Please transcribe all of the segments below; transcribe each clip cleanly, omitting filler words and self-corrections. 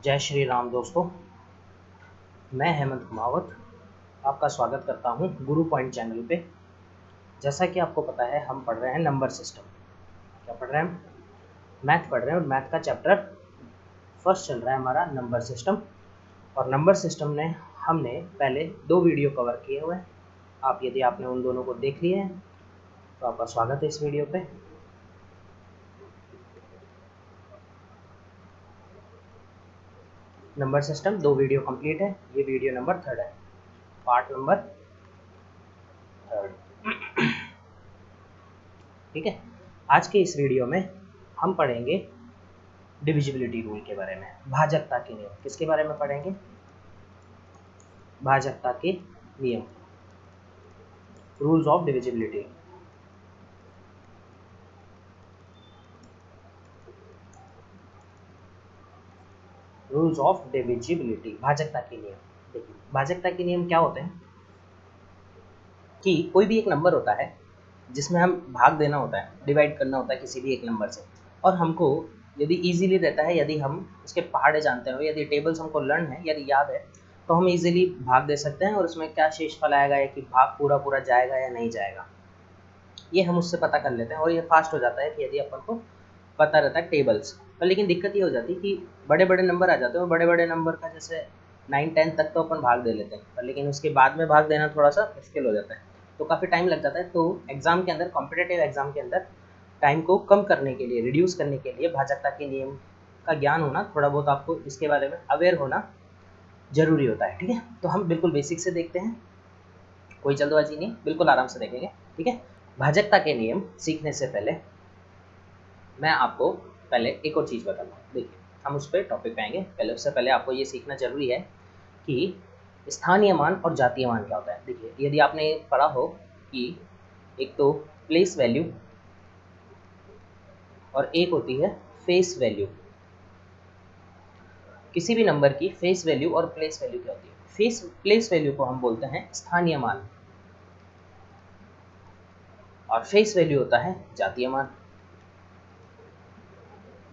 जय श्री राम दोस्तों, मैं हेमंत कुमावत आपका स्वागत करता हूं गुरु पॉइंट चैनल पे। जैसा कि आपको पता है, हम पढ़ रहे हैं नंबर सिस्टम। क्या पढ़ रहे हैं? मैथ पढ़ रहे हैं और मैथ का चैप्टर फर्स्ट चल रहा है हमारा नंबर सिस्टम। और नंबर सिस्टम ने हमने पहले 2 वीडियो कवर किए हुए हैं। यदि आपने उन दोनों को देख लिए हैं तो आपका स्वागत है इस वीडियो पे। नंबर सिस्टम 2 वीडियो कंप्लीट है, ये वीडियो नंबर 3 है, पार्ट नंबर 3। ठीक है, आज के इस वीडियो में हम पढ़ेंगे डिविजिबिलिटी रूल के बारे में, भाजकता के नियम। किसके बारे में पढ़ेंगे? भाजकता के नियम, rules of divisibility. Rules of divisibility, भाजकता के नियम। देखिए, भाजकता के नियम क्या होते हैं कि कोई भी एक नंबर होता है जिसमें हम भाग देना होता है, डिवाइड करना होता है किसी भी एक नंबर से, और हमको यदि इजीली रहता है, यदि हम उसके पहाड़े जानते हो, यदि टेबल्स हमको लर्न है, यदि याद है, तो हम इजीली भाग दे सकते हैं और उसमें क्या शेषफल आएगा या कि भाग पूरा पूरा जाएगा या नहीं जाएगा, ये हम उससे पता कर लेते हैं। और ये फास्ट हो जाता है कि यदि अपन को पता रहता है टेबल्स पर। लेकिन दिक्कत ये हो जाती है कि बड़े बड़े नंबर आ जाते हैं और बड़े बड़े नंबर का जैसे 9-10 तक तो अपन भाग दे लेते हैं, पर लेकिन उसके बाद में भाग देना थोड़ा सा मुश्किल हो जाता है, तो काफ़ी टाइम लग जाता है। तो एग्ज़ाम के अंदर, कॉम्पिटेटिव एग्ज़ाम के अंदर टाइम को कम करने के लिए, रिड्यूस करने के लिए भाजकता के नियम का ज्ञान होना, थोड़ा बहुत आपको इसके बारे में अवेयर होना ज़रूरी होता है। ठीक है, तो हम बिल्कुल बेसिक से देखते हैं, कोई जल्दबाजी नहीं, बिल्कुल आराम से देखेंगे। ठीक है, भाजकता के नियम सीखने से पहले मैं आपको पहले एक और चीज़ बताता हूँ। देखिए, हम उस पर टॉपिक पे आएंगे, पहले उससे पहले आपको ये सीखना जरूरी है कि स्थानीय मान और जातीय मान क्या होता है। देखिए, यदि आपने पढ़ा हो कि एक तो प्लेस वैल्यू और एक होती है फेस वैल्यू। किसी भी नंबर की फेस वैल्यू और प्लेस वैल्यू क्या होती है? प्लेस वैल्यू को हम बोलते हैं स्थानीय मान और फेस वैल्यू होता है जातीय मान।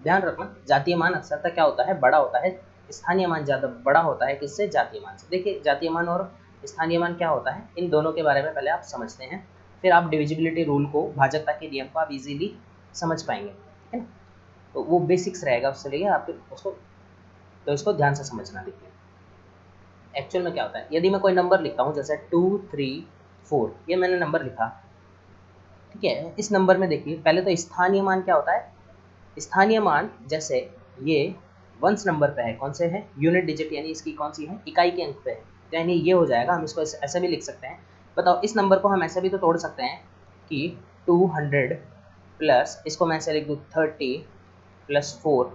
ध्यान रखना, जातीय मान अक्सरता क्या होता है? बड़ा होता है। स्थानीय मान ज़्यादा बड़ा होता है किससे? जातीय मान से। देखिए, जातीय मान और स्थानीय मान क्या होता है, इन दोनों के बारे में पहले आप समझते हैं, फिर आप डिविजिबिलिटी रूल को, भाजकता के नियम को आप इजीली समझ पाएंगे, है ना। तो वो बेसिक्स रहेगा, उससे लेके आपके उसको, तो इसको ध्यान से समझना। देखिए, एक्चुअल में क्या होता है, यदि मैं कोई नंबर लिखता हूँ, जैसे 2, 3, 4, ये मैंने नंबर लिखा, ठीक है। इस नंबर में देखिए, पहले तो स्थानीय मान क्या होता है? स्थानीय मान जैसे ये वंस नंबर पे है, कौन से है? यूनिट डिजिट, यानी इसकी कौन सी है? इकाई के अंक पे है, तो यानी ये हो जाएगा। हम इसको ऐसे भी लिख सकते हैं। बताओ, इस नंबर को हम ऐसे भी तो तोड़ सकते हैं कि 200 प्लस, इसको मैं ऐसे लिख दूँ 30 प्लस 4,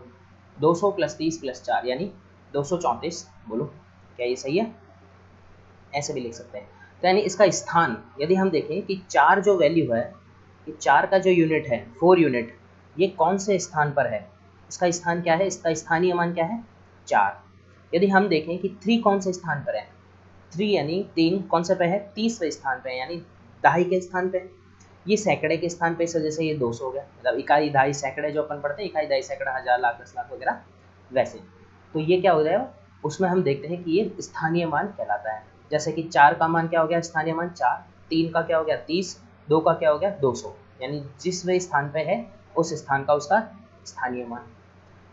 200 प्लस 30 प्लस 4, यानी 234। बोलो, क्या ये सही है? ऐसे भी लिख सकते हैं। तो यानी इसका स्थान, यदि हम देखें कि 4 जो वैल्यू है, कि 4 का जो यूनिट है, 4 यूनिट, ये कौन से स्थान पर है? इसका स्थान क्या है? इसका स्थानीय मान क्या है? 4। यदि हम देखें कि 3 कौन से स्थान पर है, 3 यानी 3 कौन से पे है? 30वें स्थान पे है, यानी दहाई के स्थान पे। ये सैकड़े के स्थान पे, इस वजह से ये 200 हो गया। मतलब इकाई, दहाई, सैकड़े जो अपन पढ़ते हैं, इकाई, दहाई, सैकड़ा, हजार, लाख, 10 लाख वगैरह, वैसे। तो ये क्या हो जाएगा? उसमें हम देखते हैं कि ये स्थानीय मान कहलाता है। जैसे कि 4 का मान क्या हो गया? स्थानीय मान 4। 3 का क्या हो गया? 30। 2 का क्या हो गया? 200। यानी जिस वे स्थान पे है, उस स्थान का उसका स्थानीय मान।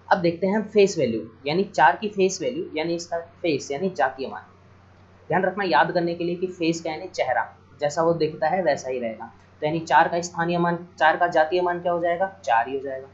अब देखते हैं हम फेस वैल्यू, यानी 4 की फेस वैल्यू, यानी इसका फेस यानी जातीय मान। ध्यान रखना, याद करने के लिए कि फेस का यानी चेहरा, जैसा वो दिखता है वैसा ही रहेगा। तो यानी 4 का स्थानीय मान, 4 का जातीय मान क्या हो जाएगा? 4 ही हो जाएगा।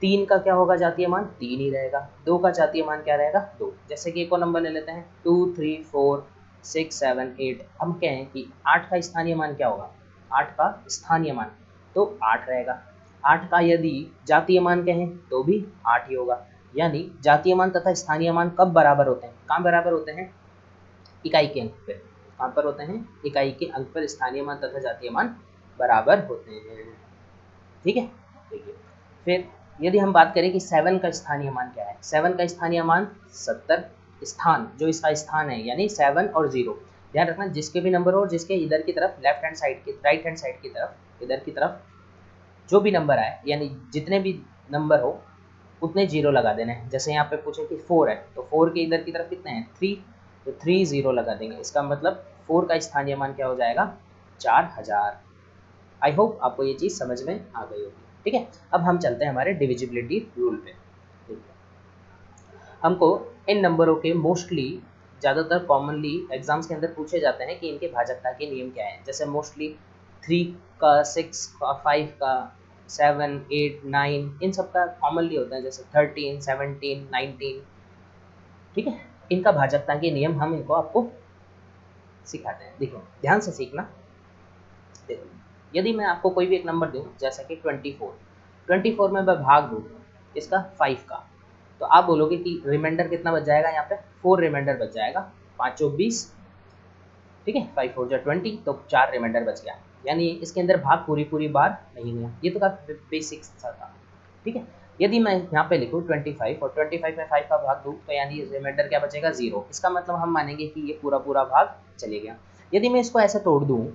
3 का क्या होगा जातीय मान? 3 ही रहेगा। 2 का जातीय मान क्या रहेगा? 2। जैसे कि एक और नंबर ले लेते हैं, 2, 3, 4, 6, 7, 8। हम कहें कि 8 का स्थानीय मान क्या होगा? 8 का स्थानीय मान तो 8 रहेगा। 8 का यदि जातीय मान कहें तो भी 8 ही होगा। यानी जातीय मान तथा स्थानीय मान कब बराबर होते हैं? कहाँ बराबर होते हैं? इकाई के अंक पर। कहाँ पर होते हैं? इकाई के अंक पर स्थानीय मान तथा जातीय मान बराबर होते हैं। ठीक है, देखिए, फिर यदि हम बात करें कि 7 का स्थानीय मान क्या है? 7 का स्थानीय मान 70। स्थान, जो इसका स्थान है, यानी 7 और 0। ध्यान रखना, जिसके भी नंबर हो, जिसके इधर की तरफ, लेफ्ट हैंड साइड की, राइट हैंड साइड की तरफ, इधर की तरफ जो भी नंबर आए, यानी जितने भी नंबर हो, उतने जीरो लगा देने हैं। जैसे यहाँ पे पूछे कि 4 है तो 4 के इधर की तरफ कितने हैं 3, तो 3 जीरो लगा देंगे। इसका मतलब 4 का स्थानीय मान क्या हो जाएगा 4000। आई होप आपको ये चीज़ समझ में आ गई होगी। ठीक है, अब हम चलते हैं हमारे डिविजिबिलिटी रूल पे। हमको इन नंबरों के मोस्टली ज़्यादातर कॉमनली एग्जाम्स के अंदर पूछे जाते हैं कि इनके भाजकता के नियम क्या हैं। जैसे मोस्टली 3 का, 6 का, 5 का, 7, 8, 9 इन सब का कॉमनली होता है, जैसे 13, 17, 19। ठीक है, इनका भाजकता के नियम हम इनको आपको सिखाते हैं। देखो ध्यान से सीखना। देखो यदि मैं आपको कोई भी एक नंबर दूँ जैसा कि 24 में मैं भाग दूँ इसका 5 का, तो आप बोलोगे कि रिमाइंडर कितना बच जाएगा, यहाँ पे 4 रिमाइंडर बच जाएगा, 5 और 20। ठीक है, 5 4 जा 20, तो 4 रिमाइंडर बच गया। यानी इसके अंदर भाग पूरी बार नहीं हुआ। ये तो काफी बेसिक सा था। ठीक है, यदि मैं यहाँ पे लिखूँ 25 और 25 में 5 का भाग दूँ तो यानी रिमाइंडर क्या बचेगा 0। इसका मतलब हम मानेंगे कि ये पूरा भाग चले गया। यदि मैं इसको ऐसे तोड़ दूँ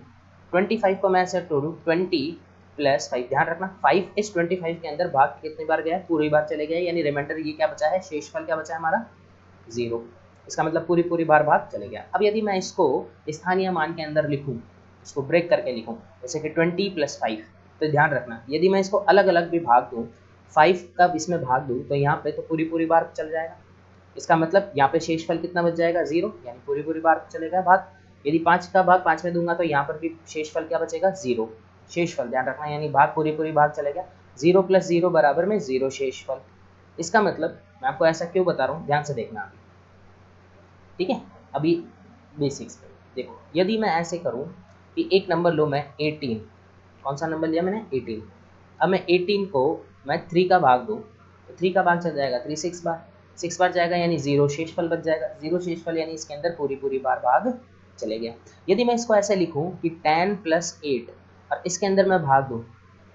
25 को, मैं ऐसे तोड़ूँ 20 प्लस 5, ध्यान रखना 5 इस 25 के अंदर भाग कितनी बार गया है, पूरी बार चले गया, यानी रिमाइंडर ये क्या बचा है, शेषफल क्या बचा है हमारा 0। इसका मतलब पूरी बार भाग चले गया। अब यदि मैं इसको स्थानीय मान के अंदर लिखूँ, इसको ब्रेक करके लिखूँ जैसे कि 20 + 5, तो ध्यान रखना यदि मैं इसको अलग अलग भी भाग दूँ, 5 का इसमें भाग दूँ तो यहाँ पे तो पूरी बार चल जाएगा। इसका मतलब यहाँ पे शेषफल कितना बच जाएगा 0, यानी पूरी बार चलेगा भाग। यदि 5 का भाग 5 में दूंगा तो यहाँ पर भी शेषफल क्या बचेगा 0, शेषफल ध्यान रखना, यानी भाग पूरी भाग चलेगा। 0 + 0 बराबर में 0 शेषफल। इसका मतलब मैं आपको ऐसा क्यों बता रहा हूँ, ध्यान से देखना अभी। ठीक है, अभी बेसिक्स पे देखो, यदि मैं ऐसे करूँ कि एक नंबर लो मैं 18, कौन सा नंबर लिया मैंने 18। अब मैं 18 को मैं 3 का भाग दूँ तो 3 का भाग चल जाएगा 3 6 बार जाएगा, यानी 0 शेषफल बच जाएगा। 0 शेषफल यानी इसके अंदर पूरी बार भाग चले गया। यदि मैं इसको ऐसे लिखूँ कि 10 + 8 और इसके अंदर मैं भाग दूँ,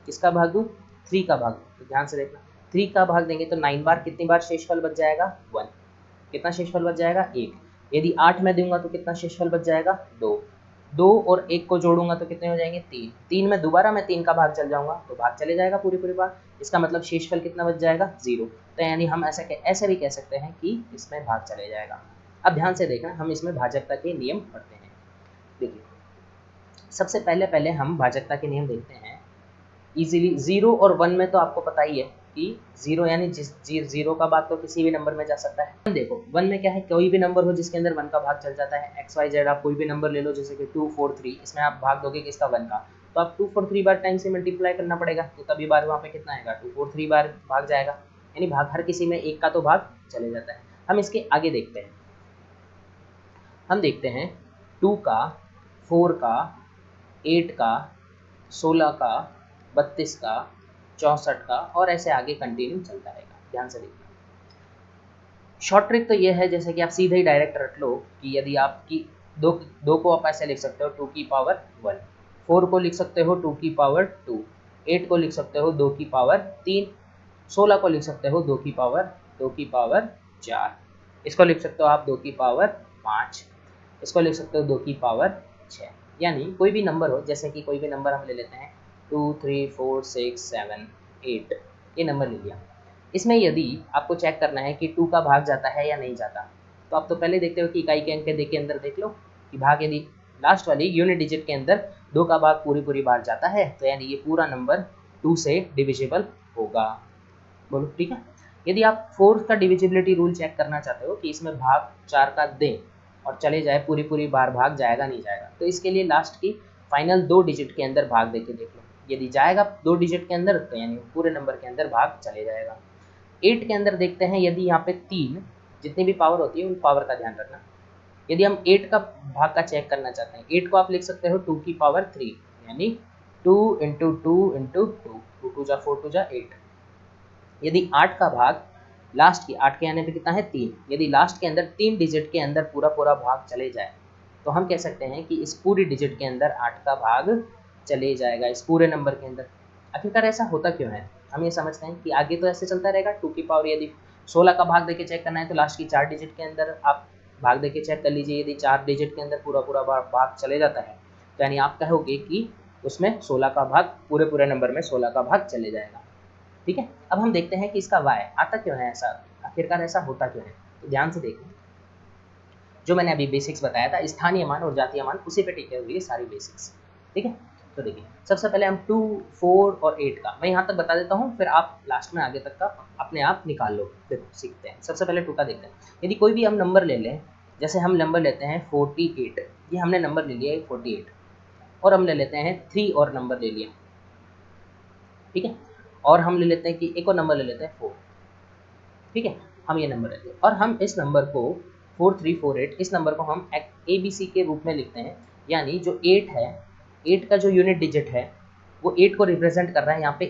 किसका भाग दूँ 3 का भाग दूँ, तो ध्यान से देखना 3 का भाग देंगे तो 9 बार, कितनी बार शेषफल बच जाएगा 1, कितना शेषफल बच जाएगा 1। यदि 8 में दूंगा तो कितना शेषफल बच जाएगा 2, 2 और 1 को जोड़ूंगा तो कितने हो जाएंगे 3, 3 में दोबारा मैं 3 का भाग चल जाऊंगा तो भाग चले जाएगा पूरी बार। इसका मतलब शेषफल कितना बच जाएगा 0। तो यानी हम ऐसे भी कह सकते हैं कि इसमें भाग चले जाएगा। अब ध्यान से देखना, हम इसमें भाजकता के नियम पढ़ते हैं। देखिए सबसे पहले हम भाजकता के नियम देखते हैं इजीली। 0 और 1 में तो आपको पता ही है कि 0 यानी जिस 0 का भाग तो किसी भी नंबर में जा सकता है। देखो 1 में क्या है, कोई भी नंबर हो जिसके अंदर 1 का भाग चल जाता है। XYZ आप कोई भी नंबर ले लो, जैसे कि 2 4 3, इसमें आप भाग दोगे किसका 1 का, तो आप 2 4 3 बार टाइम से मल्टीप्लाई करना पड़ेगा, तो तभी बार वहाँ पे कितना आएगा 2 4 3 बार भाग जाएगा, यानी भाग हर किसी में 1 का तो भाग चले जाता है। हम इसके आगे देखते हैं, हम देखते हैं 2 का, 4 का, 8 का, 16 का, 32 का, 64 का, और ऐसे आगे कंटिन्यू चलता रहेगा। ध्यान से देखना। शॉर्ट ट्रिक तो ये है जैसे कि आप सीधे ही डायरेक्ट रख लो कि यदि आपकी दो को आप ऐसे लिख सकते हो 2 की पावर 1, 4 को लिख सकते हो 2 की पावर 2, 8 को लिख सकते हो 2 की पावर 3, 16 को लिख सकते हो 2 की पावर 4, इसको लिख सकते हो आप 2 की पावर 5, इसको लिख सकते हो 2 की पावर 6। यानी कोई भी नंबर हो, जैसे कि कोई भी नंबर हम ले लेते हैं 2 3 4 6 7 8, ये नंबर ले लिया। इसमें यदि आपको चेक करना है कि 2 का भाग जाता है या नहीं जाता, तो आप तो पहले देखते हो कि इकाई के अंक के अंदर देख लो कि भाग यदि लास्ट वाली यूनिट डिजिट के अंदर 2 का भाग पूरी बार जाता है तो यानी ये पूरा नंबर 2 से डिविजिबल होगा। बोलो ठीक है। यदि आप 4 का डिविजिबिलिटी रूल चेक करना चाहते हो कि इसमें भाग 4 का दें और चले जाए पूरी बार भाग जाएगा नहीं जाएगा, तो इसके लिए लास्ट की फाइनल 2 डिजिट के अंदर भाग देके देख लो, यदि जाएगा 2 डिजिट के अंदर तो यानी पूरे नंबर के अंदर भाग चले जाएगा। 8 के अंदर देखते हैं, यदि यहाँ पे 3 जितनी भी पावर होती है उन पावर का ध्यान रखना। यदि हम 8 का भाग का चेक करना चाहते हैं, 8 को आप लिख सकते हो 2 की पावर 3, यानी 2 × 2 × 2, 2 2 जा 4 2 जा 8। यदि 8 का भाग लास्ट की 8 के आने पे कितना है 3, यदि लास्ट के अंदर 3 डिजिट के अंदर पूरा भाग चले जाए तो हम कह सकते हैं कि इस पूरी डिजिट के अंदर 8 का भाग चले जाएगा, इस पूरे नंबर के अंदर। आखिरकार ऐसा होता क्यों है, हम ये समझते हैं कि आगे तो ऐसे चलता रहेगा 2 की पावर, यदि 16 का भाग देके चेक करना है तो लास्ट की 4 डिजिट के अंदर आप भाग देके चेक कर लीजिए, यदि 4 डिजिट के अंदर पूरा भाग चले जाता है तो यानी आप कहोगे कि उसमें 16 का भाग पूरे नंबर में 16 का भाग चले जाएगा। ठीक है। अब हम देखते हैं कि इसका y आता क्यों है ऐसा, आखिरकार ऐसा होता क्यों है। तो ध्यान से देखें, जो मैंने अभी बेसिक्स बताया था, स्थानीय मान और जातीय मान, उसी पे टिके हुए सारी बेसिक्स, ठीक है। तो देखिए सबसे पहले हम 2, 4 और 8 का मैं यहाँ तक बता देता हूँ, फिर आप लास्ट में आगे तक का अपने आप निकाल लो। देखो सीखते हैं, सबसे पहले 2 का देखते हैं। यदि कोई भी हम नंबर ले लें, जैसे हम नंबर लेते हैं 48, ये हमने नंबर ले लिया है 48, और हम ले लेते हैं 3 और नंबर ले लिया, ठीक है। और हम ले लेते हैं कि एक और नंबर ले लेते हैं 4, ठीक है। हम ये नंबर लेते हैं और हम इस नंबर को 4348, इस नंबर को हम ABC के रूप में लिखते हैं, यानी जो 8 है, 8 का जो यूनिट डिजिट है वो 8 को रिप्रेजेंट कर रहा है यहाँ पे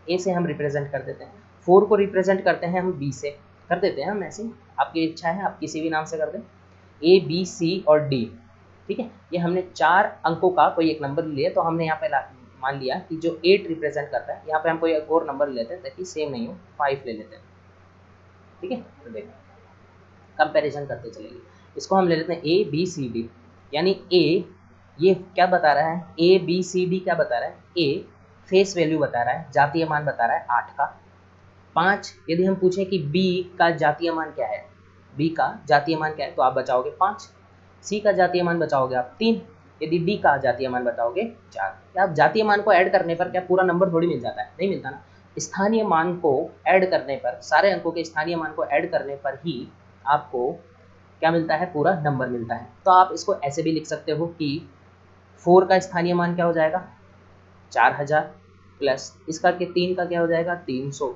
ए से हम रिप्रेजेंट कर देते हैं, 4 को रिप्रेजेंट करते हैं हम बी से, कर देते हैं हम ऐसे, आपकी इच्छा है आप किसी भी नाम से कर दें, ABC और D, ठीक है। ये हमने 4 अंकों का कोई एक नंबर लिया, तो हमने यहाँ पे मान लिया कि जो 8 रिप्रेजेंट करता है, यहाँ पे हम कोई एक और नंबर लेते हैं ताकि सेम नहीं हो, 5 ले लेते हैं, ठीक है। तो देखो कंपैरिजन करते चलेंगे, इसको हम ले लेते हैं ABCD, यानी A ये क्या बता रहा है, ABCD क्या बता रहा है, A फेस वैल्यू बता रहा है, जातीय मान बता रहा है 8 का। 5 यदि हम पूछें कि B का जातीय मान क्या है, B का जातीय मान क्या है, तो आप बचाओगे 5, C का जातीय मान बचाओगे आप 3, यदि D का जातीय मान बताओगे 4। क्या आप जातीय मान को ऐड करने पर क्या पूरा नंबर थोड़ी मिल जाता है, नहीं मिलता ना। स्थानीय मान को ऐड करने पर, सारे अंकों के स्थानीय मान को ऐड करने पर ही आपको क्या मिलता है, पूरा नंबर मिलता है। तो आप इसको ऐसे भी लिख सकते हो कि 4 का स्थानीय मान क्या हो जाएगा 4000, प्लस इसका के 3 का क्या हो जाएगा 300,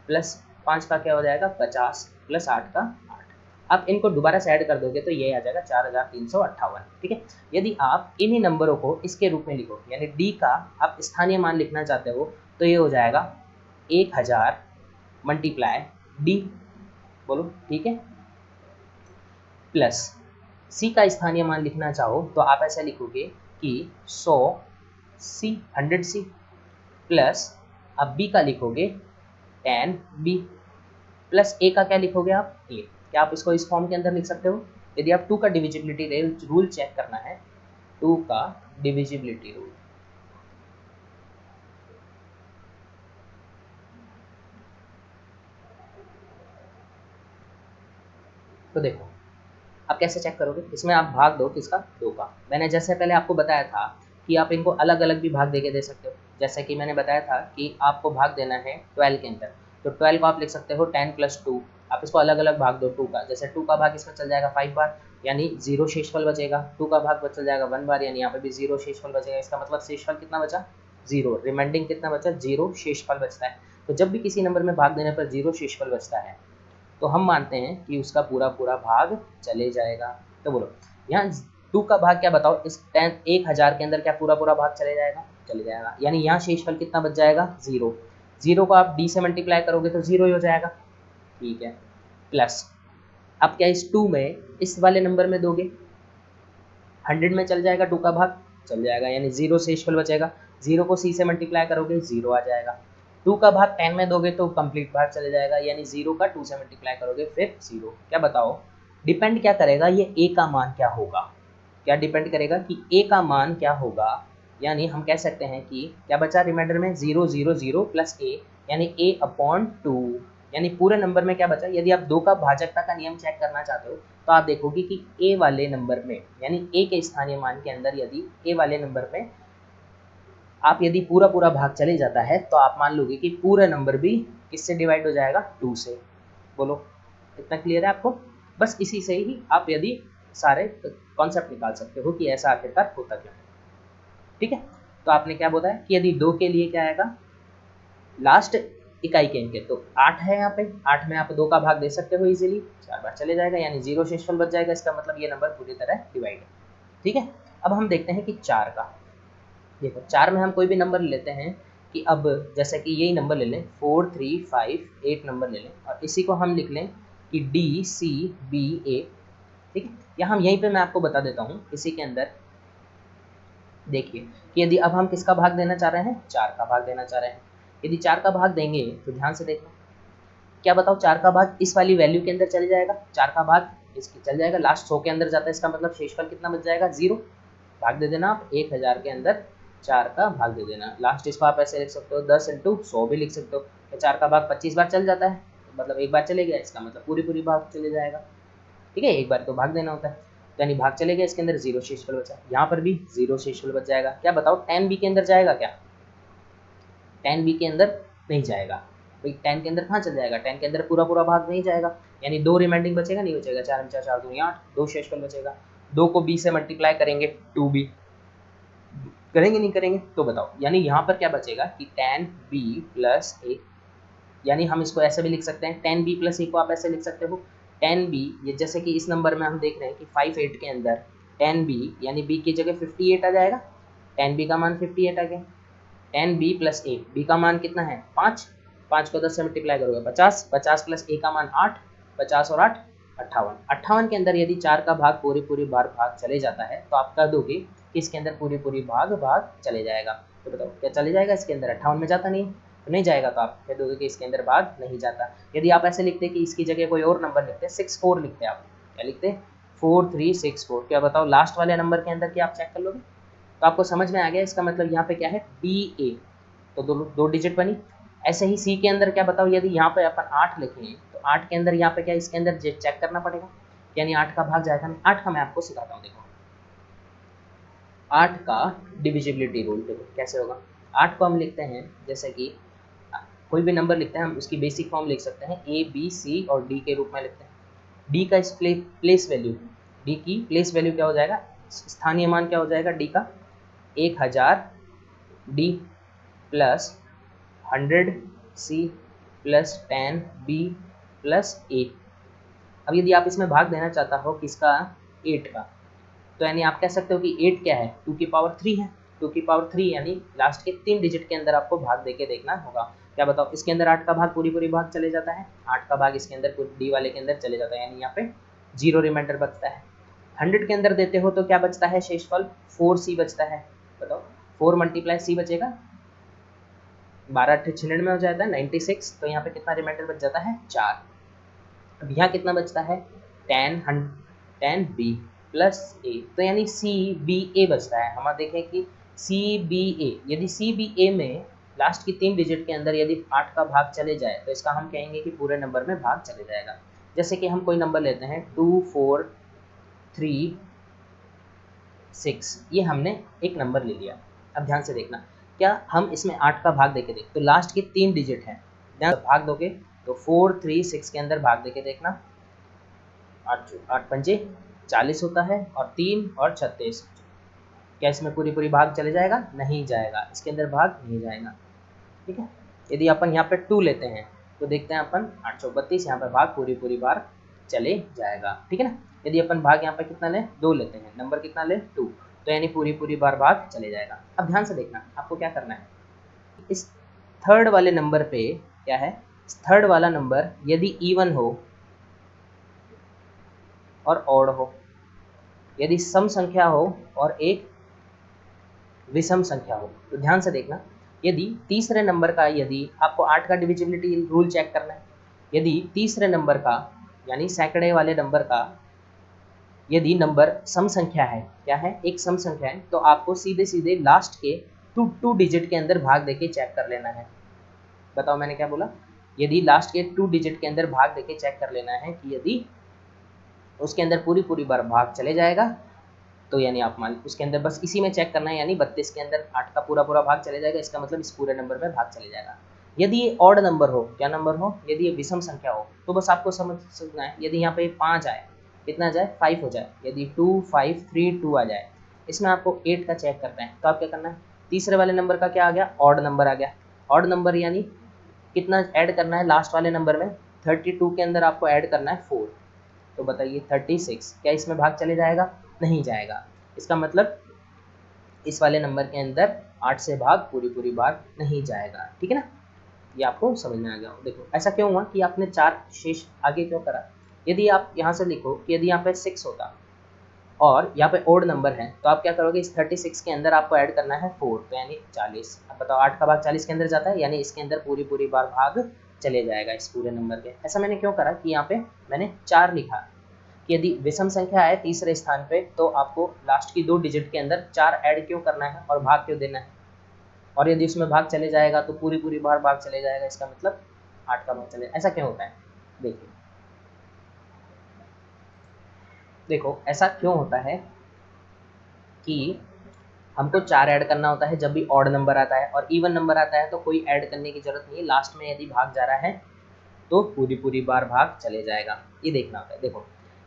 प्लस 5 का क्या हो जाएगा 50, प्लस 8 का 8। आप इनको दोबारा से ऐड कर दोगे तो ये आ जाएगा 4358, ठीक है। यदि आप इन्हीं नंबरों को इसके रूप में लिखो, यानी D का आप स्थानीय मान लिखना चाहते हो, तो ये हो जाएगा 1000 मल्टीप्लाई D, बोलो ठीक है, प्लस C का स्थानीय मान लिखना चाहो तो आप ऐसा लिखोगे कि 100C 100C, प्लस अब B का लिखोगे 10B, प्लस A का क्या लिखोगे आप A। क्या आप इसको इस फॉर्म के अंदर लिख सकते हो। यदि आप 2 का डिविजिबिलिटी रूल चेक करना है, 2 का डिविजिबिलिटी रूल, तो देखो आप कैसे चेक करोगे, इसमें आप भाग दो किसका 2 का। मैंने जैसे पहले आपको बताया था कि आप इनको अलग अलग भी भाग देके दे सकते हो, जैसे कि मैंने बताया था कि आपको भाग देना है 12 के अंदर, तो 12 को आप लिख सकते हो 10 + 2, आप इसको अलग अलग भाग दो 2 का, जैसे 2 का भाग इसमें चल जाएगा 5 बार, यानी 0 शेषफल बचेगा, 2 का भाग चल जाएगा 1 बार, यानी यहाँ पे भी 0 शेषफल बचेगा। इसका मतलब शेषफल कितना बचा 0, रिमाइंडिंग कितना बचा 0 शेषफल बचता है। तो जब भी किसी नंबर में भाग देने पर 0 शेषफल बचता है तो हम मानते हैं कि उसका पूरा पूरा भाग चले जाएगा। तो बोलो यहाँ 2 का भाग क्या बताओ, इस 1000 के अंदर क्या पूरा पूरा भाग चले जाएगा, चले जाएगा, यानी यहाँ शेषफल कितना बच जाएगा 0। 0 को आप D से मल्टीप्लाई करोगे तो 0 ही हो जाएगा, ठीक है। प्लस अब क्या इस 2 में इस वाले नंबर में दोगे, 100 में चल जाएगा 2 का भाग, चल जाएगा, यानी 0 शेषफल बचेगा। 0 को C से मल्टीप्लाई करोगे 0 आ जाएगा। 2 का भाग 10 में दोगे तो कंप्लीट भाग चले जाएगा, यानी 0 का 2 से मल्टीप्लाई करोगे फिर 0। क्या बताओ डिपेंड क्या करेगा, ये A का मान क्या होगा, क्या डिपेंड करेगा कि A का मान क्या होगा, यानी हम कह सकते हैं कि क्या बचा रिमाइंडर में 0 0 0 प्लस A, यानी A/2, यानी पूरे नंबर में क्या बचा। यदि आप 2 का भाजकता का नियम चेक करना चाहते हो तो आप देखोगे कि A वाले नंबर में, यानी A के स्थानीय मान के अंदर यदि A वाले नंबर में आप यदि पूरा पूरा भाग चले जाता है तो आप मान लोगे कि पूरा नंबर भी किससे डिवाइड हो जाएगा 2 से। बोलो इतना क्लियर है आपको। बस इसी से ही आप यदि सारे कॉन्सेप्ट निकाल सकते हो कि ऐसा आखिरकार होता क्या है, ठीक है। तो आपने क्या बोला है कि यदि 2 के लिए क्या आएगा लास्ट इकाई के अंक, तो 8 है यहाँ पे, 8 में आप 2 का भाग दे सकते हो इजीली, 4 बार चले जाएगा, यानी 0 शेषफल बच जाएगा। इसका मतलब ये नंबर पूरी तरह डिवाइड है, ठीक है। अब हम देखते हैं कि 4 का, देखो 4 में हम कोई भी नंबर लेते हैं कि अब जैसे कि यही नंबर ले लें 4 3 5 8 नंबर ले लें और इसी को हम लिख लें कि DCBA, ठीक है। या हम यहीं पे मैं आपको बता देता हूँ इसी के अंदर, देखिए कि यदि अब हम किसका भाग देना चाह रहे हैं 4 का भाग देना चाह रहे हैं। यदि 4 का भाग देंगे तो ध्यान से देखो क्या बताओ, 4 का भाग इस वाली वैल्यू के अंदर चले जाएगा, 4 का भाग इसके चल जाएगा, लास्ट 100 के अंदर जाता है, इसका मतलब शेषफल कितना बच जाएगा 0। भाग दे देना आप 1000 के अंदर 4 का भाग दे देना। लास्ट इसको आप ऐसे लिख सकते हो 10 इंटू 100 भी लिख सकते हो। तो 4 का भाग 25 बार चल जाता है, मतलब एक बार चले गया, इसका मतलब पूरी भाग चले जाएगा। ठीक है, एक बार तो भाग देना होता है, यानी भाग चले गए, इसके अंदर 0 शेषफल बचा। यहाँ पर भी 0 शेषफल बच जाएगा। क्या बताओ, tan b के अंदर जाएगा क्या? tan b के अंदर नहीं जाएगा भाई। tan के अंदर कहाँ चल जाएगा? tan के अंदर पूरा भाग नहीं जाएगा, यानी 2 रिमाइंडिंग बचेगा, नहीं बचेगा। 4 में 4 4 दूनी 8, 2 शेषफल बचेगा। 2 को b से मल्टीप्लाई करेंगे 2b, करेंगे नहीं करेंगे तो बताओ, यानी यहाँ पर क्या बचेगा कि tan b प्लस a, यानी हम इसको ऐसे भी लिख सकते हैं, tan b प्लस a को आप ऐसे लिख सकते हो tan b, ये जैसे कि इस नंबर में हम देख रहे हैं कि 5 8 के अंदर tan b यानी b की जगह 58 आ जाएगा, tan b का मान 58 आ गया। tan b plus a, b का मान कितना है 5, 5 को 10 से मल्टीप्लाई करोगे 50, 50 प्लस a का मान 8, 50 और 8 58, 58 के अंदर यदि 4 का भाग पूरी बार भाग चले जाता है तो आप कह दोगे कि इसके अंदर पूरी भाग चले जाएगा। तो बताओ क्या चले जाएगा इसके अंदर? 58 में जाता नहीं, तो नहीं जाएगा, तो आप कह दोगे कि इसके अंदर भाग नहीं जाता। यदि आप ऐसे लिखते कि इसकी जगह कोई और नंबर लिखते 64 लिखते, आप क्या लिखते 4364, क्या बताओ लास्ट वाले नंबर के अंदर क्या आप चेक कर लोगे? तो आपको समझ में आ गया, इसका मतलब यहाँ पे क्या है BA, तो दो डिजिट बनी। ऐसे ही C के अंदर क्या बताओ, यदि यहाँ पे अपन 8 लिखें तो 8 के अंदर यहाँ पे क्या इसके अंदर चेक करना पड़ेगा, यानी 8 का भाग जाएगा नहीं। 8 का मैं आपको सिखाता हूँ, देखो 8 का डिविजिबिलिटी रूल देखो कैसे होगा। 8 को हम लिखते हैं जैसे कि कोई भी नंबर लिखते हैं हम उसकी बेसिक फॉर्म लिख सकते हैं A B C और D के रूप में लिखते हैं। D का प्लेस वैल्यू, D की प्लेस वैल्यू क्या हो जाएगा, स्थानीय मान क्या हो जाएगा D का 1000 D plus 100 C plus 10 B plus A। अब यदि आप इसमें भाग देना चाहता हो किसका, 8 का, तो यानी आप कह सकते हो कि 8 क्या है 2 की पावर 3 है। 2 की पावर 3 यानी लास्ट के 3 डिजिट के अंदर आपको भाग देके देखना होगा। क्या बताओ, इसके अंदर 8 का भाग पूरी भाग चले जाता है, 8 का भाग इसके अंदर डी वाले के अंदर चले जाता है, यानी यहाँ पे 0 रिमाइंडर बचता है। 100 के अंदर देते हो तो क्या बचता है शेषफल, 4C बचता है। बताओ 4 मल्टीप्लाई C बचेगा, 12 8 96 हो जाता है 96, तो यहाँ पे कितना रिमाइंडर बच जाता है 4। अब यहाँ कितना बचता है tan b प्लस a, तो यानी CBA बचता है। हम देखें कि CBA, यदि CBA में लास्ट की 3 डिजिट के अंदर यदि 8 का भाग चले जाए तो इसका हम कहेंगे कि पूरे नंबर में भाग चले जाएगा। जैसे कि हम कोई नंबर लेते हैं 2 4 3 6, ये हमने एक नंबर ले लिया। अब ध्यान से देखना, क्या हम इसमें 8 का भाग देके देख, तो लास्ट के 3 डिजिट हैं, ध्यान भाग दोगे तो 4 3 6 के अंदर भाग देके देखना, 8 पंजे 40 होता है और 3 और 36, क्या इसमें पूरी भाग चले जाएगा? नहीं जाएगा, इसके अंदर भाग नहीं जाएगा। ठीक है, यदि अपन यहाँ पे 2 लेते हैं तो देखते हैं अपन 832, यहाँ पे भाग पूरी बार चले जाएगा। ठीक है ना, यदि अपन भाग यहाँ पे कितना लें 2 लेते हैं, नंबर कितना लें 2, तो यानी पूरी बार भाग चले जाएगा। अब ध्यान से देखना, आपको क्या करना है, इस थर्ड वाले नंबर पे क्या है, थर्ड वाला नंबर यदि इवन हो और ऑड हो, यदि सम संख्या हो और एक विषम संख्या हो, तो ध्यान से देखना, यदि तीसरे नंबर का, यदि आपको 8 का डिविजिबिलिटी रूल चेक करना है, यदि तीसरे नंबर का यानी सैकड़े वाले नंबर का यदि नंबर सम संख्या है, क्या है एक सम संख्या है, तो आपको सीधे लास्ट के 2 डिजिट के अंदर भाग देके चेक कर लेना है। बताओ मैंने क्या बोला, यदि लास्ट के 2 डिजिट के अंदर भाग देके चेक कर लेना है कि यदि उसके अंदर पूरी बार भाग चले जाएगा, तो यानी आप मान उसके अंदर बस इसी में चेक करना है, यानी 32 के अंदर 8 का पूरा भाग चले जाएगा, इसका मतलब इस पूरे नंबर में भाग चले जाएगा। यदि ये ऑड नंबर हो, क्या नंबर हो, यदि ये विषम संख्या हो, तो बस आपको समझना है, यदि यहाँ पे 5 आए, कितना जाए 5 हो जाए, यदि 2 5 3 2 आ जाए, इसमें आपको 8 का चेक करना है, तो आप क्या करना है, तीसरे वाले नंबर का क्या आ गया, ऑड नंबर आ गया। ऑड नंबर यानी कितना ऐड करना है लास्ट वाले नंबर में, 32 के अंदर आपको ऐड करना है 4, तो बताइए 36, क्या इसमें भाग चले जाएगा? नहीं जाएगा। इसका मतलब इस वाले नंबर के अंदर 8 से भाग पूरी बार नहीं जाएगा। ठीक है ना, ये आपको समझ में आ गया। देखो ऐसा क्यों हुआ कि आपने 4 शेष आगे क्यों करा। यदि आप यहाँ से लिखो कि यदि यहाँ पे 6 होता और यहाँ पे ओड नंबर है, तो आप क्या करोगे, इस 36 के अंदर आपको ऐड करना है 4, तो यानी 40। अब बताओ 8 का भाग 40 के अंदर जाता है, यानी इसके अंदर पूरी बार भाग चले जाएगा इस पूरे नंबर के। ऐसा मैंने क्यों करा कि यहाँ पे मैंने 4 लिखा, यदि विषम संख्या है तीसरे स्थान पे, तो आपको लास्ट की 2 डिजिट के अंदर 4 ऐड क्यों करना है और भाग क्यों देना है, और यदि उसमें भाग चले जाएगा तो पूरी पूरी बार भाग चले जाएगा, इसका मतलब 8 का भाग चले। ऐसा क्यों होता है? देखिए, देखो ऐसा क्यों होता है कि हमको 4 ऐड करना होता है जब भी ऑड नंबर आता है, और इवन नंबर आता है तो कोई ऐड करने की जरूरत नहीं है। लास्ट में यदि भाग जा रहा है तो पूरी पूरी बार भाग चले जाएगा, ये देखना होता है। देखो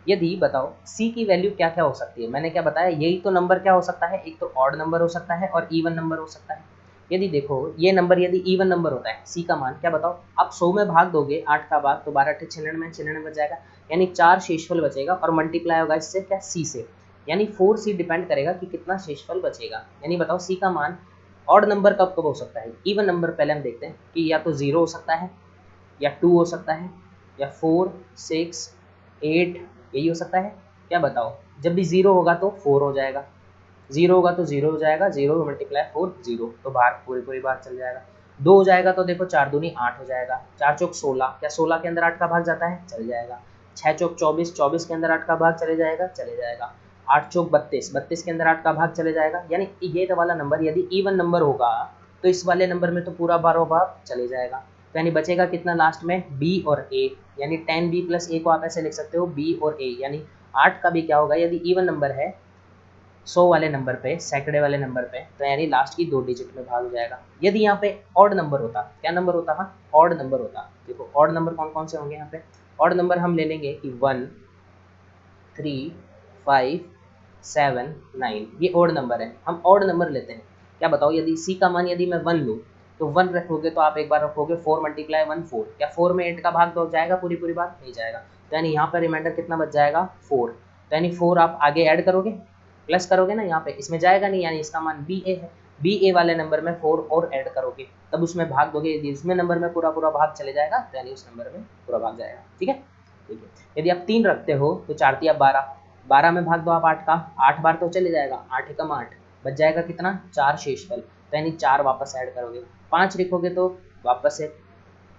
यदि बताओ सी की वैल्यू क्या क्या हो सकती है, मैंने क्या बताया, यही तो नंबर क्या हो सकता है, एक तो ऑड नंबर हो सकता है और इवन नंबर हो सकता है। यदि देखो ये नंबर यदि इवन नंबर होता है, सी का मान क्या बताओ, आप 100 में भाग दोगे 8 का भाग तो 12 96 96 बच जाएगा, यानी 4 शेषफल बचेगा और मल्टीप्लाई होगा इससे क्या, सी से, यानी 4 सी डिपेंड करेगा कि कितना शेषफल बचेगा। यानी बताओ सी का मान ऑड नंबर कब कब हो सकता है, इवन नंबर पहले हम देखते हैं कि या तो 0 हो सकता है, या 2 हो सकता है, या 4 6 8, यही हो सकता है। क्या बताओ, जब भी 0 होगा तो 4 हो जाएगा, 0 होगा तो 0 हो जाएगा, 0 मल्टीप्लाई 4 0, तो बाहर पूरी पूरी बार चल जाएगा। 2 हो जाएगा तो देखो 4 दूनी 8 हो जाएगा, 4 चौक 16, क्या 16 के अंदर 8 का भाग जाता है, चल जाएगा। 6 चौक 24, 24 के अंदर 8 का भाग चले जाएगा, चले जाएगा। 8 चौक 32, 32 के अंदर 8 का भाग चले जाएगा। यानी ये वाला नंबर यदि इवन नंबर होगा तो इस वाले नंबर में तो पूरा 12 भाग चले जाएगा, तो यानी बचेगा कितना लास्ट में, बी और ए, यानी 10b प्लस ए को आप ऐसे लिख सकते हो, बी और ए, यानी 8 का भी क्या होगा, यदि इवन नंबर है 100 वाले नंबर पे, सैकड़े वाले नंबर पे, तो यानी लास्ट की 2 डिजिट में भाग हो जाएगा। यदि यहाँ पे ऑड नंबर होता, क्या नंबर होता, हाँ ऑड नंबर होता। देखो ऑड नंबर कौन कौन से होंगे यहाँ पे, ऑड नंबर हम ले लेंगे कि 1 3 5 7 9, ये ऑड नंबर है, हम ऑड नंबर लेते हैं। क्या बताओ, यदि सी का मान यदि मैं 1 लूँ तो 1 रखोगे तो आप एक बार रखोगे 4 मल्टीप्लाई 1 4, क्या 4 में 8 का भाग तो जाएगा, पूरी पूरी बार नहीं जाएगा, तो यानी यहाँ पर रिमाइंडर कितना बच जाएगा, 4, तो यानी 4 आप आगे ऐड करोगे, प्लस करोगे ना, यहाँ पे इसमें जाएगा नहीं, यानी इसका मान बी ए है, बी ए वाले नंबर में 4 और ऐड करोगे तब उसमें भाग दोगे, यदि उसमें नंबर में पूरा पूरा भाग चले जाएगा तो यानी उस नंबर में पूरा भाग जाएगा। ठीक है, ठीक है। यदि आप 3 रखते हो तो 4 3 12, 12 में भाग दो आप 8 का, 8 बार तो चले जाएगा, 8 एकम 8, बच जाएगा कितना, 4 शेषफल, तो यानी 4 वापस ऐड करोगे। 5 लिखोगे तो वापस से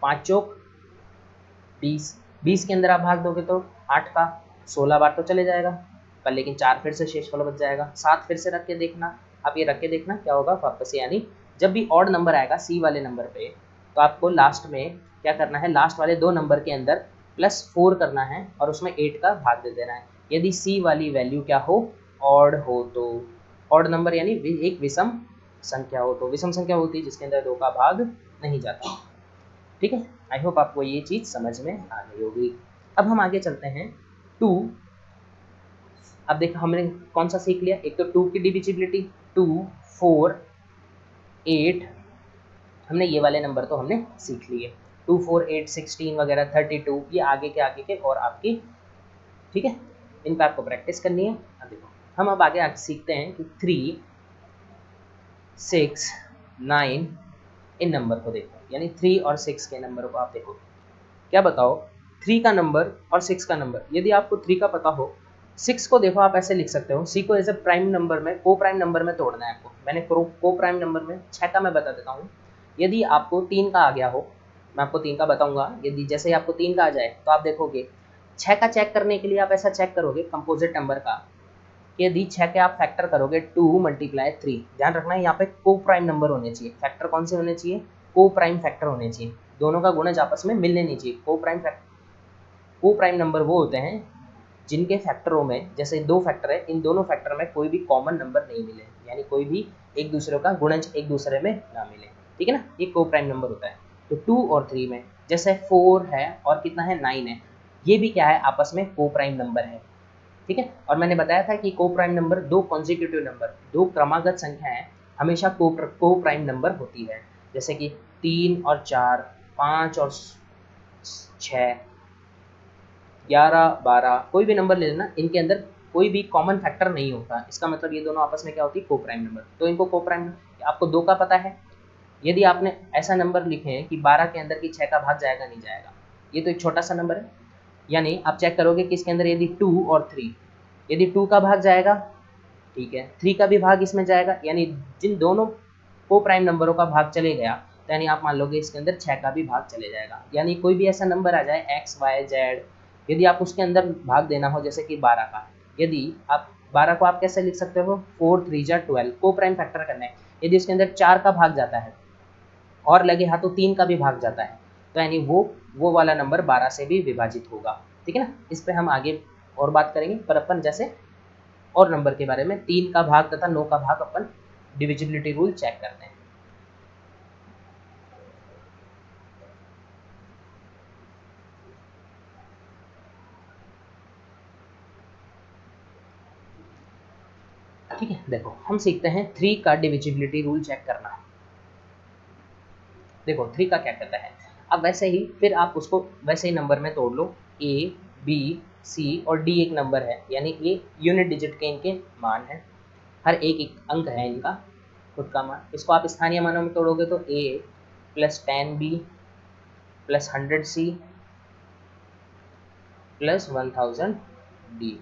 5 चौक 20, 20 के अंदर आप भाग दोगे तो 8 का 16 बार तो चले जाएगा, पर लेकिन 4 फिर से शेषफल बच जाएगा। 7 फिर से रख के देखना, आप ये रख के देखना क्या होगा वापस से, यानी जब भी ऑड नंबर आएगा सी वाले नंबर पे तो आपको लास्ट में क्या करना है, लास्ट वाले 2 नंबर के अंदर +4 करना है और उसमें 8 का भाग दे देना है, यदि सी वाली वैल्यू क्या हो, ऑड हो तो। ऑड नंबर यानी एक विषम संख्या हो तो, विषम संख्या होती है जिसके अंदर 2 का भाग नहीं जाता। ठीक है, आई होप आपको ये चीज़ समझ में आ गई होगी। अब हम आगे चलते हैं 2। अब देखो हमने कौन सा सीख लिया, एक तो 2 की डिविजिबिलिटी, 2 4 8, हमने ये वाले नंबर तो हमने सीख लिए, 2 4 8 16 वगैरह 32, ये आगे के और आपकी, ठीक है, इन पर आपको प्रैक्टिस करनी है। अब देखो हम अब आगे सीखते हैं कि 3 6 9 इन नंबर को देखो, यानी 3 और 6 के नंबर को आप देखो। क्या बताओ, 3 का नंबर और 6 का नंबर, यदि आपको 3 का पता हो, 6 को देखो आप ऐसे लिख सकते हो, सी को एज ए प्राइम नंबर में, को प्राइम नंबर में तोड़ना है आपको। मैंने को प्राइम नंबर में 6 का मैं बता देता हूँ। यदि आपको 3 का आ गया हो, मैं आपको 3 का बताऊंगा, यदि जैसे ही आपको 3 का आ जाए तो आप देखोगे 6 का चेक करने के लिए आप ऐसा चेक करोगे कंपोजिट नंबर का, यदि 6 के आप फैक्टर करोगे 2 मल्टीप्लाई 3, ध्यान रखना है यहाँ पे को प्राइम नंबर होने चाहिए, फैक्टर कौन से होने चाहिए, को प्राइम फैक्टर होने चाहिए, दोनों का गुणज आपस में मिलने नहीं चाहिए। को प्राइम नंबर वो होते हैं जिनके फैक्टरों में, जैसे 2 फैक्टर है, इन दोनों फैक्टर में कोई भी कॉमन नंबर नहीं मिले, यानी कोई भी एक दूसरे का गुणज एक दूसरे में ना मिले, ठीक है ना, ये को प्राइम नंबर होता है। तो 2 और 3 में जैसे 4 है और कितना है 9 है, ये भी क्या है आपस में को प्राइम नंबर है, ठीक है। और मैंने बताया था कि को प्राइम नंबर 2 कॉन्जिक्यूटिव नंबर, 2 क्रमागत संख्याएं हमेशा को प्राइम नंबर होती है, जैसे कि 3 और 4, 5 और 6, 11 12, कोई भी नंबर ले लेना, इनके अंदर कोई भी कॉमन फैक्टर नहीं होता, इसका मतलब ये दोनों आपस में क्या होती है, को प्राइम नंबर, तो इनको को प्राइम। आपको 2 का पता है, यदि आपने ऐसा नंबर लिखे हैं कि 12 के अंदर की 6 का भाग जाएगा नहीं जाएगा, ये तो एक छोटा सा नंबर है, यानी आप चेक करोगे कि इसके अंदर यदि 2 और 3, यदि 2 का भाग जाएगा, ठीक है, 3 का भी भाग इसमें जाएगा, यानी जिन दोनों को प्राइम नंबरों का भाग चले गया तो यानी आप मान लोगे इसके अंदर 6 का भी भाग चले जाएगा। यानी कोई भी ऐसा नंबर आ जाए एक्स वाई जेड, यदि आप उसके अंदर भाग देना हो, जैसे कि 12 का, यदि आप 12 को आप कैसे लिख सकते हो, 4 3 जा 12, को प्राइम फैक्टर करना है, यदि उसके अंदर 4 का भाग जाता है और लगे हाथों 3 का भी भाग जाता है तो यानी वो वाला नंबर 12 से भी विभाजित होगा। ठीक है ना, इस पे हम आगे और बात करेंगे, पर अपन जैसे और नंबर के बारे में 3 का भाग तथा 9 का भाग अपन डिविजिबिलिटी रूल चेक करते हैं। ठीक है, देखो हम सीखते हैं 3 का डिविजिबिलिटी रूल चेक करना। देखो 3 का क्या कहता है, अब वैसे ही फिर आप उसको वैसे ही नंबर में तोड़ लो, A, B, C और D एक नंबर है, यानी ये यूनिट डिजिट के इनके मान है, हर एक अंक है इनका खुद का मान। इसको आप स्थानीय मानों में तोड़ोगे तो A plus 10B plus 100C plus 1000D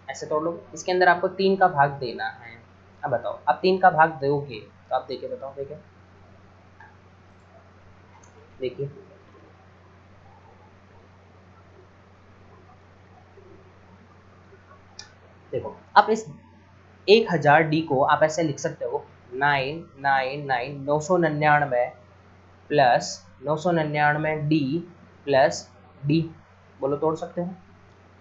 ऐसे तोड़ लो। इसके अंदर आपको 3 का भाग देना है। अब बताओ, अब 3 का भाग दोगे तो आप देखिए, बताओ देखिए देखिए देखो, आप इस 1000D को आप ऐसे लिख सकते हो 999 प्लस 999D प्लस D, बोलो तोड़ सकते हो।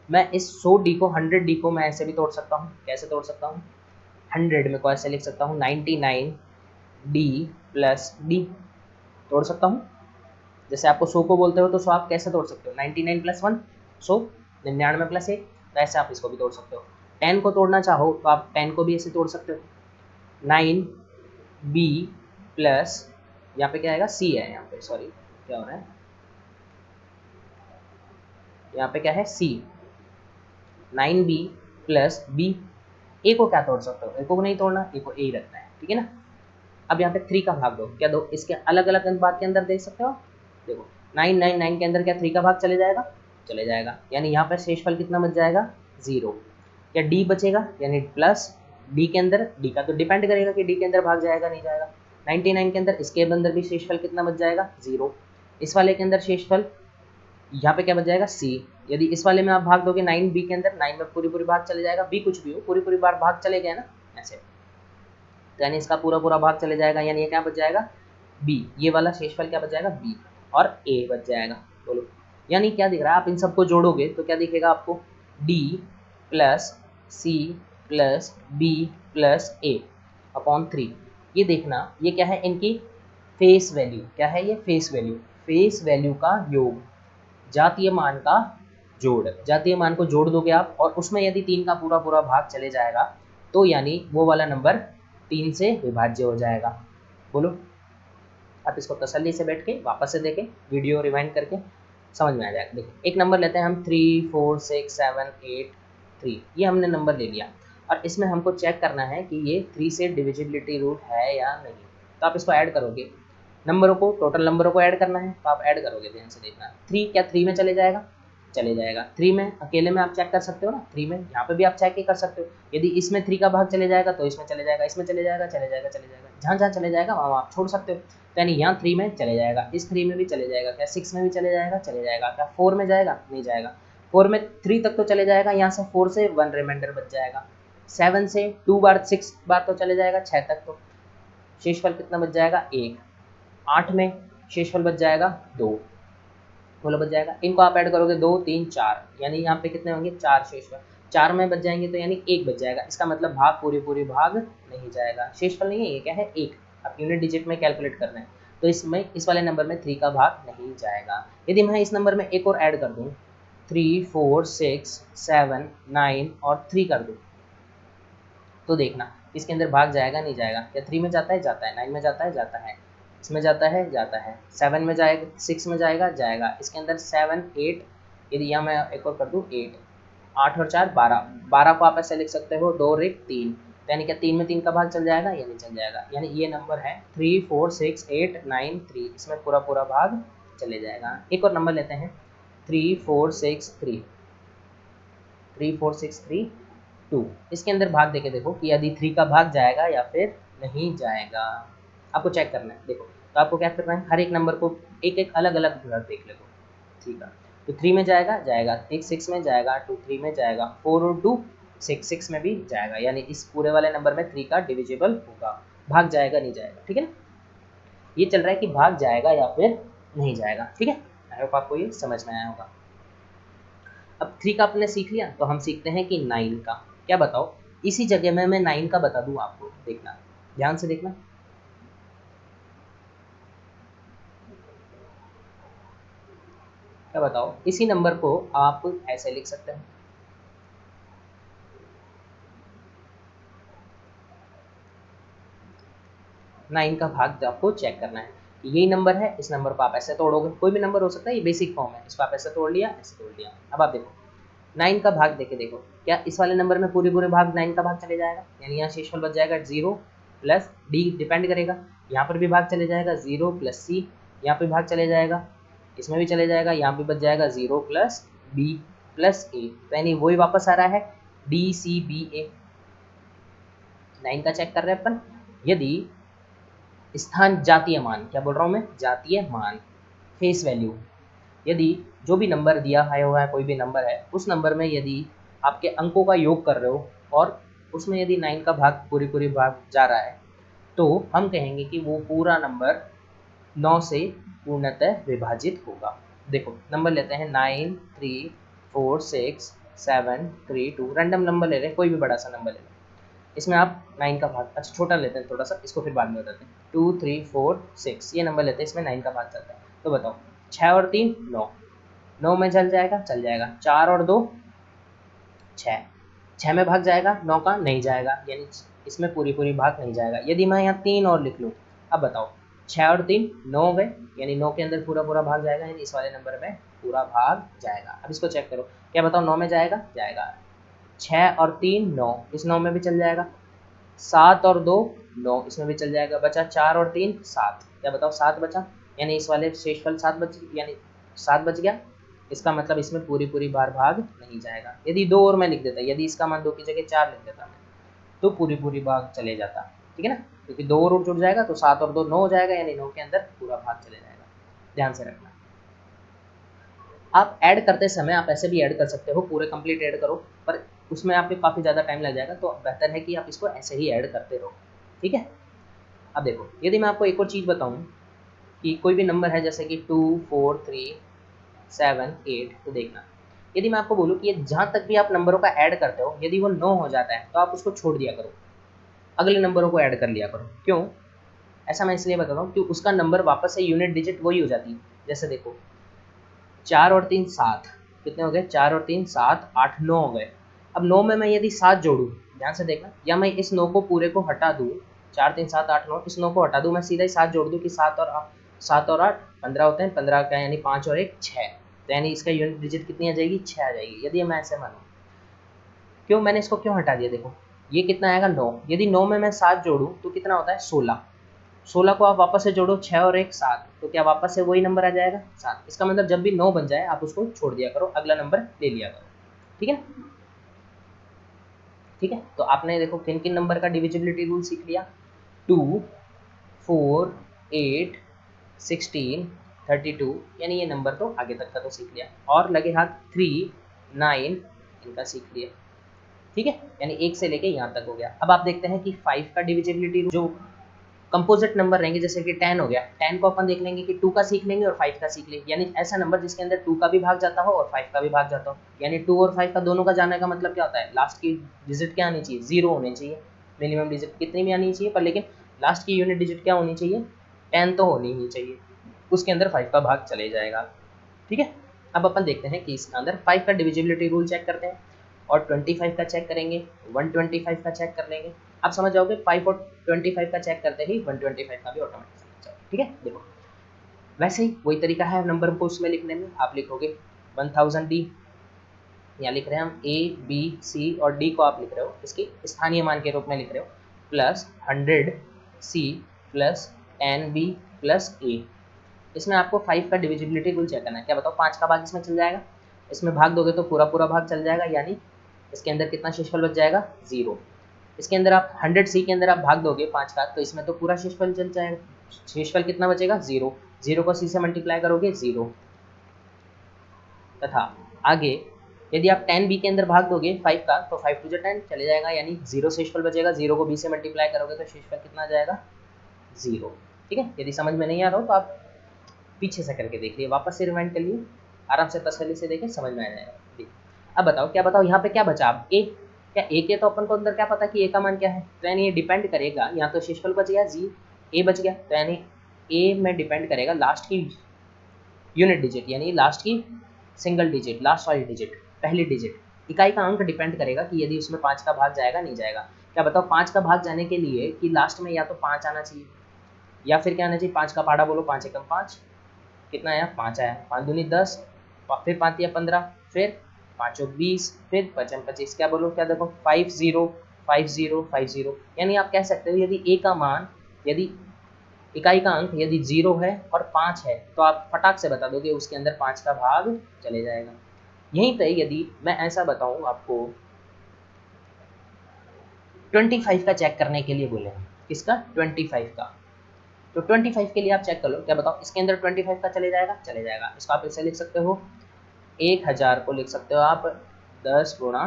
मैं इस 100D को 100D को मैं ऐसे भी तोड़ सकता हूँ। कैसे तोड़ सकता हूँ, 100 में को ऐसे लिख सकता हूँ 99D प्लस D, तोड़ सकता हूँ। जैसे आपको 100 को बोलते हो तो 100 आप कैसे तोड़ सकते हो, 99 प्लस 1 100, 99 प्लस 1, तो ऐसे आप इसको भी तोड़ सकते हो। 10 को तोड़ना चाहो तो आप 10 को भी ऐसे तोड़ सकते हो, 9B प्लस, यहाँ पे क्या आएगा, C है, यहाँ पे सॉरी क्या हो रहा है, यहाँ पे क्या है C, 9B प्लस B। ए को क्या तोड़ सकते हो, ए को नहीं तोड़ना, ए को ए ही रखना है। ठीक है ना, अब यहाँ पे 3 का भाग दो, क्या दो, इसके अलग अलग अनुपात के अंदर देख सकते हो। देखो 999 के अंदर क्या 3 का भाग चले जाएगा, चले जाएगा, यानी यहाँ पर शेषफल कितना बच जाएगा, 0। क्या डी बचेगा, यानी प्लस डी के अंदर, डी का तो डिपेंड करेगा कि डी के अंदर भाग जाएगा नहीं जाएगा। 99 के अंदर, इसके अंदर भी शेषफल कितना बच जाएगा, 0। इस वाले के अंदर शेषफल यहाँ पे क्या बच जाएगा, सी। यदि इस वाले में आप भाग दोगे 9B के अंदर, 9 में पूरी पूरी भाग चले जाएगा, बी कुछ भी हो पूरी पूरी बार भाग चले गए ना ऐसे, तो यानी इसका पूरा पूरा भाग चले जाएगा, यानी ये क्या बच जाएगा, बी। ये वाला शेषफल क्या बच जाएगा, बी, और ए बच जाएगा। बोलो, यानी क्या दिख रहा है, आप इन सबको जोड़ोगे तो क्या दिखेगा आपको, D plus C plus B plus A upon 3। ये देखना, ये क्या है, इनकी फेस वैल्यू, क्या है ये, फेस वैल्यू, फेस वैल्यू का योग, जातीय मान का जोड़। जातीय मान को जोड़ दोगे आप, और उसमें यदि 3 का पूरा पूरा भाग चले जाएगा तो यानी वो वाला नंबर 3 से विभाज्य हो जाएगा। बोलो, आप इसको तसल्ली से बैठ के वापस से देखें, वीडियो रिवाइंड करके समझ में आ जाएगा। देखो एक नंबर लेते हैं हम 3 4 6 7 8 3, ये हमने नंबर ले लिया, और इसमें हमको चेक करना है कि ये 3 से डिविजिबिलिटी रूल है या नहीं। तो आप इसको ऐड करोगे, नंबरों को, टोटल नंबरों को ऐड करना है, तो आप ऐड करोगे, ध्यान से देखना। 3 क्या 3 में चले जाएगा, चले जाएगा। 3 में अकेले में आप चेक कर सकते हो ना, 3 में यहाँ पे भी आप चेक ही कर सकते हो। यदि इसमें 3 का भाग चले जाएगा तो इसमें चले जाएगा, इसमें चले जाएगा, चले जाएगा, चले जाएगा, जहाँ जहाँ चले जाएगा वहाँ आप छोड़ सकते हो। तो यानी यहाँ 3 में चले जाएगा, इस 3 में भी चले जाएगा, क्या 6 में भी चले जाएगा, चले जाएगा, क्या 4 में जाएगा, नहीं जाएगा। 4 में 3 तक तो चले जाएगा, यहाँ से 4 से 1 रिमाइंडर बच जाएगा। 7 से 2 बार 6 बार तो चले जाएगा, 6 तक तो शेषफल कितना बच जाएगा, 1। 8 में शेषफल बच जाएगा 2, बोलो बच जाएगा। इनको आप ऐड करोगे 2 3 4, यानी यहाँ पे कितने होंगे, 4 शेषफल, 4 में बच जाएंगे तो यानी 1 बच जाएगा। इसका मतलब भाग पूरी पूरी भाग नहीं जाएगा, शेषफल नहीं है, ये क्या है, 1। आप यूनिट डिजिट में कैलकुलेट कर रहे हैं तो इसमें इस वाले नंबर में 3 का भाग नहीं जाएगा। यदि मैं इस नंबर में एक और ऐड कर दूँ, 3 4 6 7 9 और 3 कर दूँ, तो देखना इसके अंदर भाग जाएगा नहीं जाएगा। क्या 3 में जाता है, जाता है, 9 में जाता है, जाता है, इसमें जाता है, जाता है, 7 में जाएगा, 6 में जाएगा, जाएगा। इसके अंदर 7 8, यदि यहाँ मैं एक और कर दूँ 8, 8 और 4 12, 12 को आप ऐसे लिख सकते हो 2 और 1 3, तो यानी क्या 3 में 3 का भाग चल जाएगा, यानी चल जाएगा। यानी ये नंबर है 3 4 6 8 9 3, इसमें पूरा पूरा भाग चले जाएगा। एक और नंबर लेते हैं 3 4 6 3, 3 4 6 3 2, इसके अंदर भाग देके देखो कि यदि 3 का भाग जाएगा या फिर नहीं जाएगा, आपको चेक करना है। देखो तो आपको क्या करना है, हर एक नंबर को एक एक अलग अलग देख लो। ठीक है, तो 3 में जाएगा, जाएगा, एक 6 में जाएगा, 2 3 में जाएगा, 4 और 2 6 6 में भी जाएगा, यानी इस पूरे वाले नंबर में 3 का डिविजिबल होगा। भाग जाएगा नहीं जाएगा, ठीक है ना। ये चल रहा है कि भाग जाएगा या फिर नहीं जाएगा, ठीक है। आई होप आपको ये समझ में आया होगा। अब 3 का आपने सीख लिया, तो हम सीखते हैं कि 9 का। क्या बताओ, इसी जगह में मैं 9 का बता दूं आपको, देखना ध्यान से देखना। क्या बताओ, इसी नंबर को आप ऐसे लिख सकते हैं, नाइन का भाग आपको चेक करना है कि यही नंबर है, इस नंबर को आप ऐसे तोड़ोगे, कोई भी नंबर हो सकता है, ये बेसिक फॉर्म है, इसको आप ऐसे तोड़ लिया, ऐसे तोड़ लिया। अब आप देखो 9 का भाग देके देखो, क्या इस वाले नंबर में पूरे पूरे भाग 9 का भाग चले जाएगा, यानी यहाँ शेषफल बच जाएगा 0 प्लस डी, डिपेंड करेगा, यहाँ पर भी भाग चले जाएगा 0 प्लस सी, यहाँ पे भाग चले जाएगा, इसमें भी चले जाएगा, यहाँ पे बच जाएगा 0 प्लस बी प्लस ए, तो यानी वही वापस आ रहा है डी सी बी ए। 9 का चेक कर रहे हैं अपन। यदि स्थान जातीय मान, क्या बोल रहा हूँ मैं, जातीय मान, फेस वैल्यू, यदि जो भी नंबर दिया हुआ है, कोई भी नंबर है, उस नंबर में यदि आपके अंकों का योग कर रहे हो और उसमें यदि 9 का भाग पूरी पूरी भाग जा रहा है, तो हम कहेंगे कि वो पूरा नंबर 9 से पूर्णतः विभाजित होगा। देखो नंबर लेते हैं 9 3 4 6 7 3 2, रैंडम नंबर ले रहे हैं, कोई भी बड़ा सा नंबर ले लें। इसमें आप 9 का भाग, अच्छा छोटा लेते हैं थोड़ा सा, इसको फिर बाद में बताते हैं। 2 3 4 6 ये नंबर लेते हैं, इसमें 9 का भाग चलता है। तो बताओ 6 और 3 9, 9 में चल जाएगा, चल जाएगा। 4 और 2 6, 6 में भाग जाएगा, 9 का नहीं जाएगा, यानी इसमें पूरी पूरी भाग नहीं जाएगा। यदि मैं यहाँ 3 और लिख लूँ, अब बताओ 6 और 3 9 हो गए, यानी 9 के अंदर पूरा पूरा भाग जाएगा, यानी इस वाले नंबर में पूरा भाग जाएगा। अब इसको चेक करो, क्या बताओ 9 में जाएगा, जाएगा। 6 और 3 9, इस 9 में भी चल जाएगा। 7 और 2 9, इसमें भी चल जाएगा। बचा 4 और 3 7, क्या बताओ 7 बचा, यानी इस वाले शेषफल 7 बच, यानी 7 बच गया। इसका मतलब इसमें पूरी पूरी बार भाग नहीं जाएगा। यदि 2 और मैं लिख देता, यदि इसका मान 2 की जगह 4 लिख देता मैं, तो पूरी पूरी भाग चले जाता, ठीक है ना, क्योंकि 2 और जुड़ जाएगा तो 7 और 2 9 हो जाएगा, यानी 9 के अंदर पूरा भाग चले जाएगा। ध्यान से रखना। आप ऐड करते समय आप ऐसे भी ऐड कर सकते हो, पूरे कंप्लीट ऐड करो, पर उसमें आपके काफ़ी ज़्यादा टाइम लग जाएगा, तो बेहतर है कि आप इसको ऐसे ही ऐड करते रहो, ठीक है। अब देखो, यदि मैं आपको एक और चीज़ बताऊं कि कोई भी नंबर है जैसे कि 2 4 3 7 8, तो देखना, यदि मैं आपको बोलूँ कि ये जहाँ तक भी आप नंबरों का ऐड करते हो, यदि वो 9 हो जाता है तो आप उसको छोड़ दिया करो, अगले नंबरों को ऐड कर लिया करो। क्यों ऐसा मैं इसलिए बता रहा हूँ कि उसका नंबर वापस से यूनिट डिजिट वही हो जाती है। जैसे देखो 4 और 3 7, कितने हो गए, 4 और 3 7 8 9 हो गए। अब 9 में मैं यदि 7 जोड़ूँ, ध्यान से देखना, या मैं इस 9 को पूरे को हटा दूँ, 4 3 7 8 9, इस 9 को हटा दूँ, मैं सीधा ही 7 जोड़ दूँ कि 7 और 8 15 होते हैं, 15 का यानी 5 और 1 6, तो यानी इसका यूनिट डिजिट कितनी आ जाएगी, 6 आ जाएगी। यदि मैं ऐसे मानूँ, क्यों मैंने इसको क्यों हटा दिया, देखो ये कितना आएगा 9, यदि 9 में मैं 7 जोड़ूँ तो कितना होता है 16, 16 को आप वापस से जोड़ो, 6 और 1 7, तो क्या वापस से वही नंबर आ जाएगा 7। इसका मतलब जब भी 9 बन जाए आप उसको छोड़ दिया करो, अगला नंबर ले लिया करो, ठीक है। ठीक है, तो आपने देखो किन किन नंबर का डिविजिबिलिटी रूल सीख लिया, 2 4 8 16 32, यानी ये नंबर तो आगे तक का तो सीख लिया, और लगे हाथ 3 9 इनका सीख लिया, ठीक है, यानी 1 से लेके यहाँ तक हो गया। अब आप देखते हैं कि 5 का डिविजिबिलिटी जो कंपोजिट नंबर रहेंगे, जैसे कि 10 हो गया, 10 को अपन देख लेंगे कि 2 का सीख लेंगे और 5 का सीख लेंगे, यानी ऐसा नंबर जिसके अंदर 2 का भी भाग जाता हो और 5 का भी भाग जाता हो, यानी 2 और 5 का दोनों का जाने का मतलब क्या होता है, लास्ट की डिजिट क्या आनी चाहिए, 0 होनी चाहिए। मिनिमम डिजिट कितनी भी आनी चाहिए, पर लेकिन लास्ट की यूनिट डिजिट क्या होनी चाहिए, 10 तो होनी ही चाहिए, उसके अंदर 5 का भाग चले जाएगा, ठीक है। अब अपन देखते हैं कि इसके अंदर 5 का डिविजिबिलिटी रूल चेक करते हैं, और 25 का चेक करेंगे, 125 का चेक कर लेंगे। आप समझ जाओगे 5 और 25 का चेक करते ही 125 का भी ऑटोमेटिक समझ जाओगे, ठीक है। देखो वैसे ही वही तरीका है नंबर को उसमें लिखने में, आप लिखोगे 1000D, यहाँ लिख रहे हैं हम A B C और D को आप लिख रहे हो इसके स्थानीय मान के रूप में लिख रहे हो, plus 100C plus 10B plus A। इसमें आपको 5 का डिविजिबिलिटी रूल चेक करना है। क्या बताओ 5 का भाग इसमें चल जाएगा, इसमें भाग दोगे तो पूरा पूरा भाग चल जाएगा, यानी इसके अंदर कितना शेषफल बच जाएगा 0। इसके अंदर आप 100C के अंदर आप भाग दोगे 5 का, तो इसमें तो पूरा शेषफल चल जाएगा, शेषफल कितना बचेगा 0, 0 को C से मल्टीप्लाई करोगे 0। तथा आगे यदि आप 10b के अंदर भाग दोगे 5 का तो 5 टू 10 चले जाएगा, यानी 0 शेषफल बचेगा। 0 को b से मल्टीप्लाई करोगे तो शेषफल कितना आ जाएगा 0। ठीक है, यदि समझ में नहीं आ रहा हो तो आप पीछे से करके देख लिए, वापस से रिवाइंड कर लिए, आराम से तसल्ली से देखें, समझ में आ जाएगा। अब बताओ क्या बताओ यहाँ पे क्या बचा, अब a, क्या a के तो अपन को अंदर क्या पता कि a का मान क्या है, तो यानी ये डिपेंड करेगा, यहाँ तो शेषफल बच गया जी, a बच गया, तो यानी a में डिपेंड करेगा लास्ट की यूनिट डिजिट, यानी लास्ट की सिंगल डिजिट, लास्ट वाली डिजिट, पहली डिजिट, इकाई का अंक डिपेंड करेगा कि यदि उसमें 5 का भाग जाएगा नहीं जाएगा। क्या बताओ 5 का भाग जाने के लिए कि लास्ट में या तो 5 आना चाहिए या फिर क्या आना चाहिए, 5 का पाड़ा बोलो, 5 एकम 5, कितना आया 5 आया, 5 दूनी 10, फिर 5 या 15, फिर 5 20, फिर 5 25, क्या बोलो क्या देखो 50 50 50, यानी आप कह सकते हो यदि a का मान, यदि इकाई का अंक यदि 0 है और 5 है तो आप फटाक से बता दोगे उसके अंदर 5 का भाग चले जाएगा। यहीं पे यदि मैं ऐसा बताऊं आपको 25 का चेक करने के लिए बोले, किसका 25 का, तो 25 के लिए आप चेक कर लो, क्या बताओ इसके अंदर 25 का चले जाएगा, चले जाएगा। इसको आप ऐसे लिख सकते हो, 1000 को लिख सकते हो आप 10 गुणा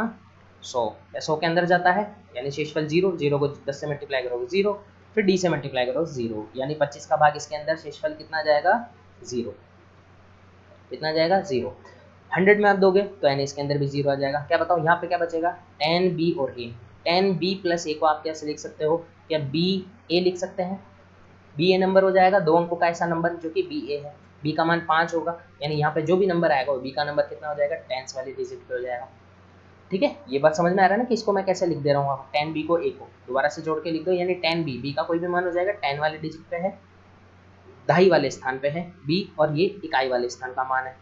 100, या 100 के अंदर जाता है यानी शेषफल 0, 0 को 10 से मल्टीप्लाई करोगे 0, फिर d से मल्टीप्लाई करो 0, यानी 25 का भाग इसके अंदर शेषफल कितना जाएगा 0, कितना जाएगा 0। 100 में आप दोगे तो यानी इसके अंदर भी 0 आ जाएगा। क्या बताओ यहाँ पे क्या बचेगा 10b और a, 10b प्लस a को आप कैसे लिख सकते हो, क्या b a लिख सकते हैं, b a नंबर हो जाएगा, 2 अंकों का ऐसा नंबर जो कि b a है, b का मान 5 होगा, यानी यहाँ पे जो भी नंबर आएगा वो b का नंबर कितना हो जाएगा 10 वाली डिजिट पे हो जाएगा। ठीक है, ये बात समझ में आ रहा है ना कि इसको मैं कैसे लिख दे रहा हूँ, आप 10b को a को दोबारा से जोड़ के लिख दो, यानी 10b, b का कोई भी मान हो जाएगा, 10 वाले डिजिट पे है, दहाई वाले स्थान पे है b, और ये इकाई वाले स्थान का मान है,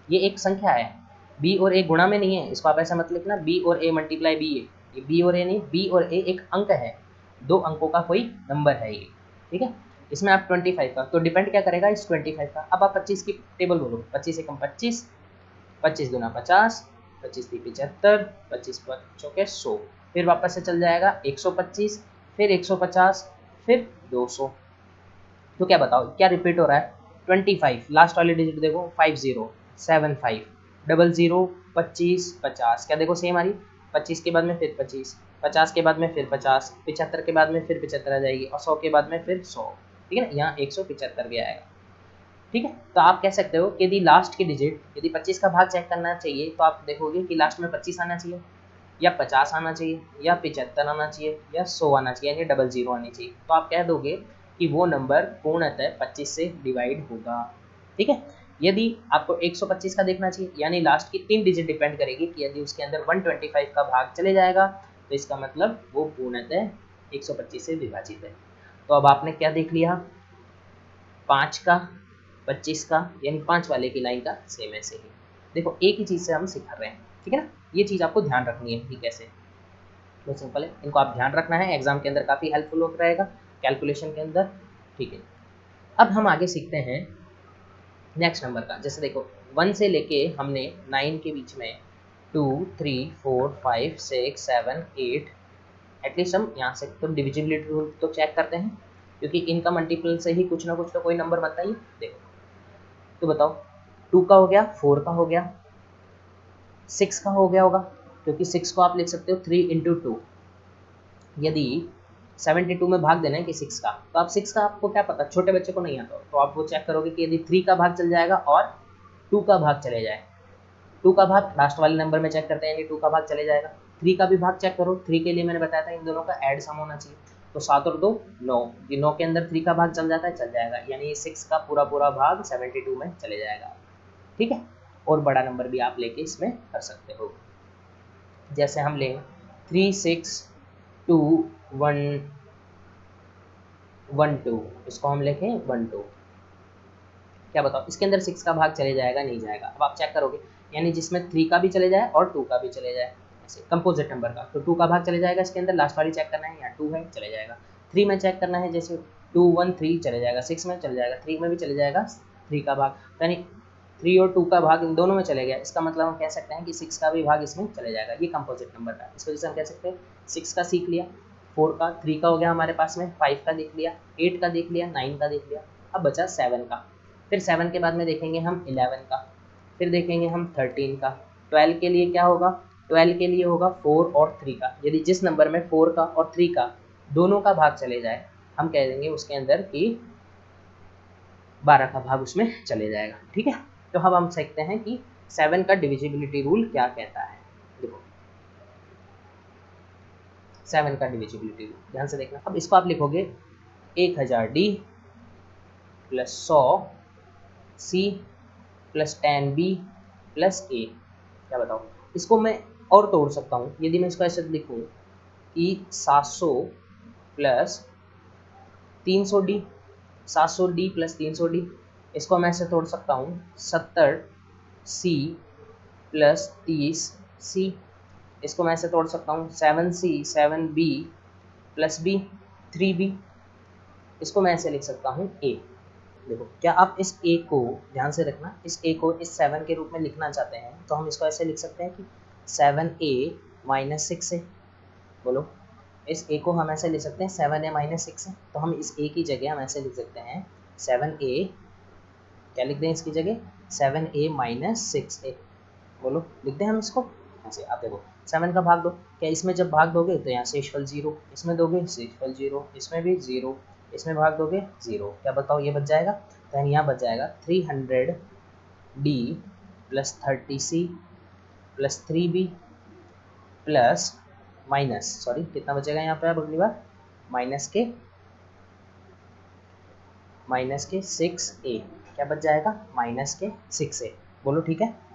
ये एक संख्या है, b और a गुणा में नहीं है, इसको आप ऐसा मत लिखना b और a मल्टीप्लाई b a, ये b और a नहीं, b और a एक अंक है, 2 अंकों का कोई नंबर है ये। ठीक है, इसमें आप 25 का तो डिपेंड क्या करेगा इस 25 का। अब आप 25 की टेबल बोलो, 25 एकम 25, 25 दूना 50, 25 3 75, 25 5 के 100, फिर वापस से चल जाएगा 125, फिर 150, फिर 200। तो क्या बताओ क्या रिपीट हो रहा है 25, लास्ट वाली डिजिट देखो 50 75 00 25 50, क्या देखो सेम आ रही, 25 के बाद में फिर 25, 50 के बाद में फिर 50, 75 के बाद में फिर 75 आ जाएगी, और 100 के बाद में फिर 100। ठीक है ना, यहाँ 175 भी आएगा। ठीक है, तो आप कह सकते हो कि यदि लास्ट की डिजिट, यदि 25 का भाग चेक करना चाहिए तो आप देखोगे कि लास्ट में 25 आना चाहिए, या 50 आना चाहिए, या 75 आना चाहिए, या 100 आना चाहिए, यानी 00 आनी चाहिए, तो आप कह दोगे कि वो नंबर पूर्णतः 25 से डिवाइड होगा। ठीक है, यदि आपको 125 का देखना चाहिए, यानी लास्ट की 3 डिजिट डिपेंड करेगी कि यदि उसके अंदर 125 का भाग चले जाएगा तो इसका मतलब वो पूर्णतः 125 से विभाजित है। तो अब आपने क्या देख लिया, 5 का 25 का, यानी 5 वाले की लाइन का सेम ऐसे ही, देखो एक ही चीज़ से हम सिखा रहे हैं। ठीक है ना, ये चीज़ आपको ध्यान रखनी है कि कैसे, बहुत सिंपल है, इनको आप ध्यान रखना है, एग्जाम के अंदर काफ़ी हेल्पफुल होता रहेगा कैलकुलेशन के अंदर। ठीक है, अब हम आगे सीखते हैं नेक्स्ट नंबर का। जैसे देखो 1 से लेके हमने 9 के बीच में 2 3 4 5 6 7 8, एटलीस्ट हम यहाँ से तो डिविजिबिलिटी रूल तो चेक करते हैं, क्योंकि इनका मल्टीपल से ही कुछ ना कुछ तो कोई नंबर बनता ही। देखो तो बताओ 2 का हो गया, 4 का हो गया, 6 का हो गया होगा, क्योंकि 6 को आप लिख सकते हो 3 इंटू 2, यदि 72 में भाग देना है कि 6 का, तो आप 6 का आपको क्या पता, छोटे बच्चे को नहीं आता, तो आप वो चेक करोगे कि यदि 3 का भाग चल जाएगा और 2 का भाग चले जाए, 2 का भाग लास्ट वाले नंबर में चेक करते हैं, यानी 2 का भाग चले जाएगा, 3 का भी भाग चेक करो, 3 के लिए मैंने बताया था इन दोनों का ऐड सम होना चाहिए, तो 7 और 2 9, ये 9 के अंदर 3 का भाग चल जाता है, चल जाएगा, यानी 6 का पूरा पूरा भाग 72 में चले जाएगा। ठीक है, और बड़ा नंबर भी आप लेके इसमें कर सकते हो, जैसे हम लें 3 6 2 1 1 2, इसको हम लिखें 1 2। क्या बताओ इसके अंदर 6 का भाग चले जाएगा नहीं जाएगा, अब आप चेक करोगे, यानी जिसमें 3 का भी चले जाए और 2 का भी चले जाए, ऐसे कंपोजिट नंबर का, तो 2 का भाग चले जाएगा इसके अंदर, लास्ट वाली चेक करना है, यहाँ 2 है चले जाएगा, 3 में चेक करना है, जैसे 2 1 3 चले जाएगा, 6 में चले जाएगा, 3 में भी चले जाएगा 3 का भाग, यानी 3 और 2 का भाग इन दोनों में चले गया, इसका मतलब हम कह सकते हैं कि 6 का भी भाग इसमें चले जाएगा, ये कंपोजिट नंबर का, इस वजह से हम कह सकते हैं 6 का सीख लिया, 4 का, 3 का हो गया हमारे पास में, 5 का देख लिया, 8 का देख लिया, 9 का देख लिया, अब बचा 7 का, फिर 7 के बाद में देखेंगे हम 11 का, फिर देखेंगे हम 13 का, 12 के लिए क्या होगा, 12 के लिए होगा 4 और 3 का। यदि जिस नंबर में 4 का और 3 का दोनों का भाग चले जाए, हम कह देंगे उसके अंदर कि 12 का भाग उसमें चले जाएगा। ठीक है, तो अब हम सीखते हैं कि 7 का डिविजिबिलिटी रूल क्या कहता है। देखो 7 का डिविजिबिलिटी रूल ध्यान से देखना। अब इसको आप लिखोगे 1000D plus 100C plus 10B plus A। क्या बताओ, इसको मैं और तोड़ सकता हूँ। यदि मैं इसको ऐसे लिखूँ कि 700 plus 300D, 700D plus 300D, इसको मैं ऐसे तोड़ सकता हूँ 70C प्लस 30C। इसको मैं ऐसे तोड़ सकता हूँ 7C 7B plus B 3B। इसको मैं ऐसे लिख सकता हूँ A। देखो, क्या आप इस A को ध्यान से रखना, इस A को इस 7 के रूप में लिखना चाहते हैं तो हम इसको ऐसे लिख सकते हैं कि 7A माइनस 6A। बोलो, इस A को हम ऐसे लिख सकते हैं 7A माइनस 6A। तो हम इस A की जगह हम ऐसे लिख सकते हैं 7A, क्या लिख दें इसकी जगह 7A माइनस 6A। बोलो, लिखते हैं हम इसको ऐसे। आप देखो 7 का भाग दो, क्या इसमें जब भाग दोगे तो यहाँ शेषफल 0, इसमें दोगे शेषफल 0, इसमें भी 0, इसमें भाग दोगे 0। क्या बताओ, ये बच जाएगा। तो यहाँ बच जाएगा 300D plus 30C plus 3B plus minus, sorry कितना बचेगा यहाँ पे, अब अगली बार माइनस के 6A। क्या बच जाएगा, माइनस के 6A। बोलो ठीक है।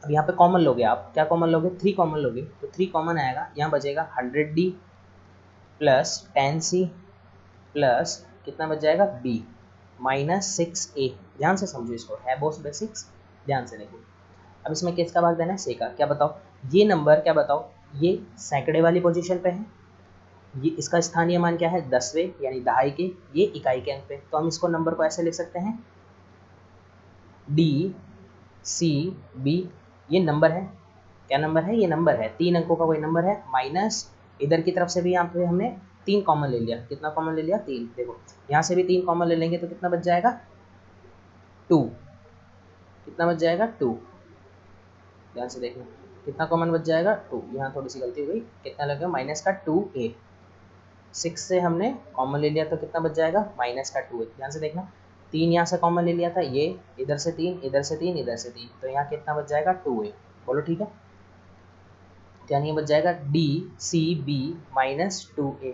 अब यहाँ पे कॉमन लोगे आप, क्या कॉमन लोगे, 3 कॉमन लोगे तो 3 कॉमन आएगा। यहाँ बचेगा 100D प्लस 10C प्लस कितना बच जाएगा B माइनस 6A। ध्यान से समझो इसको, है बोस बेसिक्स, ध्यान से देखो। अब इसमें किसका भाग देना है, C का। क्या बताओ, ये नंबर क्या बताओ, ये सैकड़े वाली पोजीशन पे है, ये इसका स्थानीय मान क्या है 10वें यानी दहाई के, ये इकाई के अंक पे। तो हम इसको नंबर को ऐसे लिख सकते हैं DCB। ये नंबर है, क्या नंबर है, ये नंबर है, 3 अंकों का कोई नंबर है, माइनस इधर की तरफ से भी यहाँ पे हमने 3 कॉमन ले लिया। कितना कॉमन ले लिया, 3। देखो यहाँ से भी 3 कॉमन ले लेंगे तो कितना बच जाएगा 2। कितना बच जाएगा 2। ध्यान से देखना, कितना कॉमन बच जाएगा 2। यहाँ थोड़ी सी गलती हो गई, कितना लगेगा माइनस का 2A। 6 से हमने कॉमन ले लिया तो कितना बच जाएगा माइनस का 2A। ध्यान से देखना, 3 यहाँ से कॉमन ले लिया था, ये इधर से 3, इधर से 3, इधर से 3, तो यहाँ कितना बच जाएगा 2A। बोलो ठीक है, यानी ये बच जाएगा DCB माइनस 2A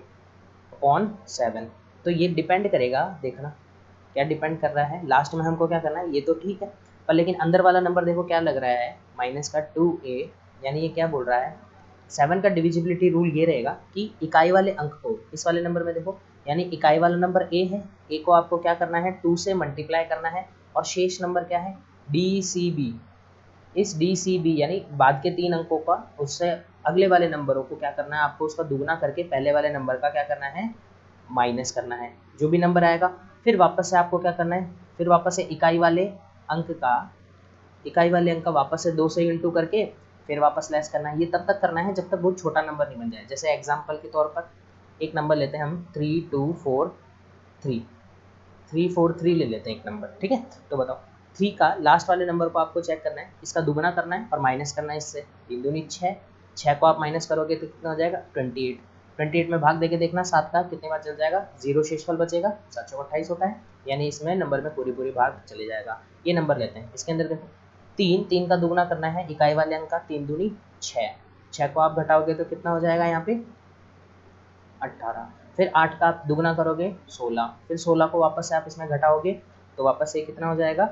अपॉन 7। तो ये डिपेंड करेगा, देखना क्या डिपेंड कर रहा है, लास्ट में हमको क्या करना है, ये तो ठीक है पर लेकिन अंदर वाला नंबर देखो क्या लग रहा है माइनस का 2A। यानी ये क्या बोल रहा है, 7 का डिविजिबिलिटी रूल ये रहेगा कि इकाई वाले अंक को, इस वाले नंबर में देखो, यानी इकाई वाला नंबर A है, A को आपको क्या करना है 2 से मल्टीप्लाई करना है, और शेष नंबर क्या है DCB। इस DCB यानी बाद के 3 अंकों का उससे अगले वाले नंबरों को क्या करना है, आपको उसका दुगना करके पहले वाले नंबर का क्या करना है माइनस करना है। जो भी नंबर आएगा फिर वापस से आपको क्या करना है, फिर वापस से इकाई वाले अंक का वापस से 2 से इंटू करके फिर वापस लेस करना है। ये तब तक करना है जब तक बहुत छोटा नंबर नहीं बन जाए। जैसे एग्जाम्पल के तौर पर एक नंबर लेते हैं हम 3 2 4 3 ले लेते हैं एक नंबर, ठीक है। तो बताओ 3 का लास्ट वाले नंबर को आपको चेक करना है, इसका दुगना करना है और माइनस करना है इससे। 3 दूनी 6, 6 को आप माइनस करोगे तो कितना हो जाएगा 28। 28 में भाग देके देखना 7 का कितने बार चल जाएगा, 0 शेषफल बचेगा, 7 चौक 28 होता है, यानी इसमें नंबर में पूरी भाग चले जाएगा। ये नंबर लेते हैं, इसके अंदर देखो 3 का दुगना करना है इकाई वाले अंक का, 3 दूनी 6, 6 को आप घटाओगे तो कितना हो जाएगा यहाँ पे 18। फिर 8 का आप दुगना करोगे 16, फिर 16 को वापस से आप इसमें घटाओगे तो वापस से कितना हो जाएगा,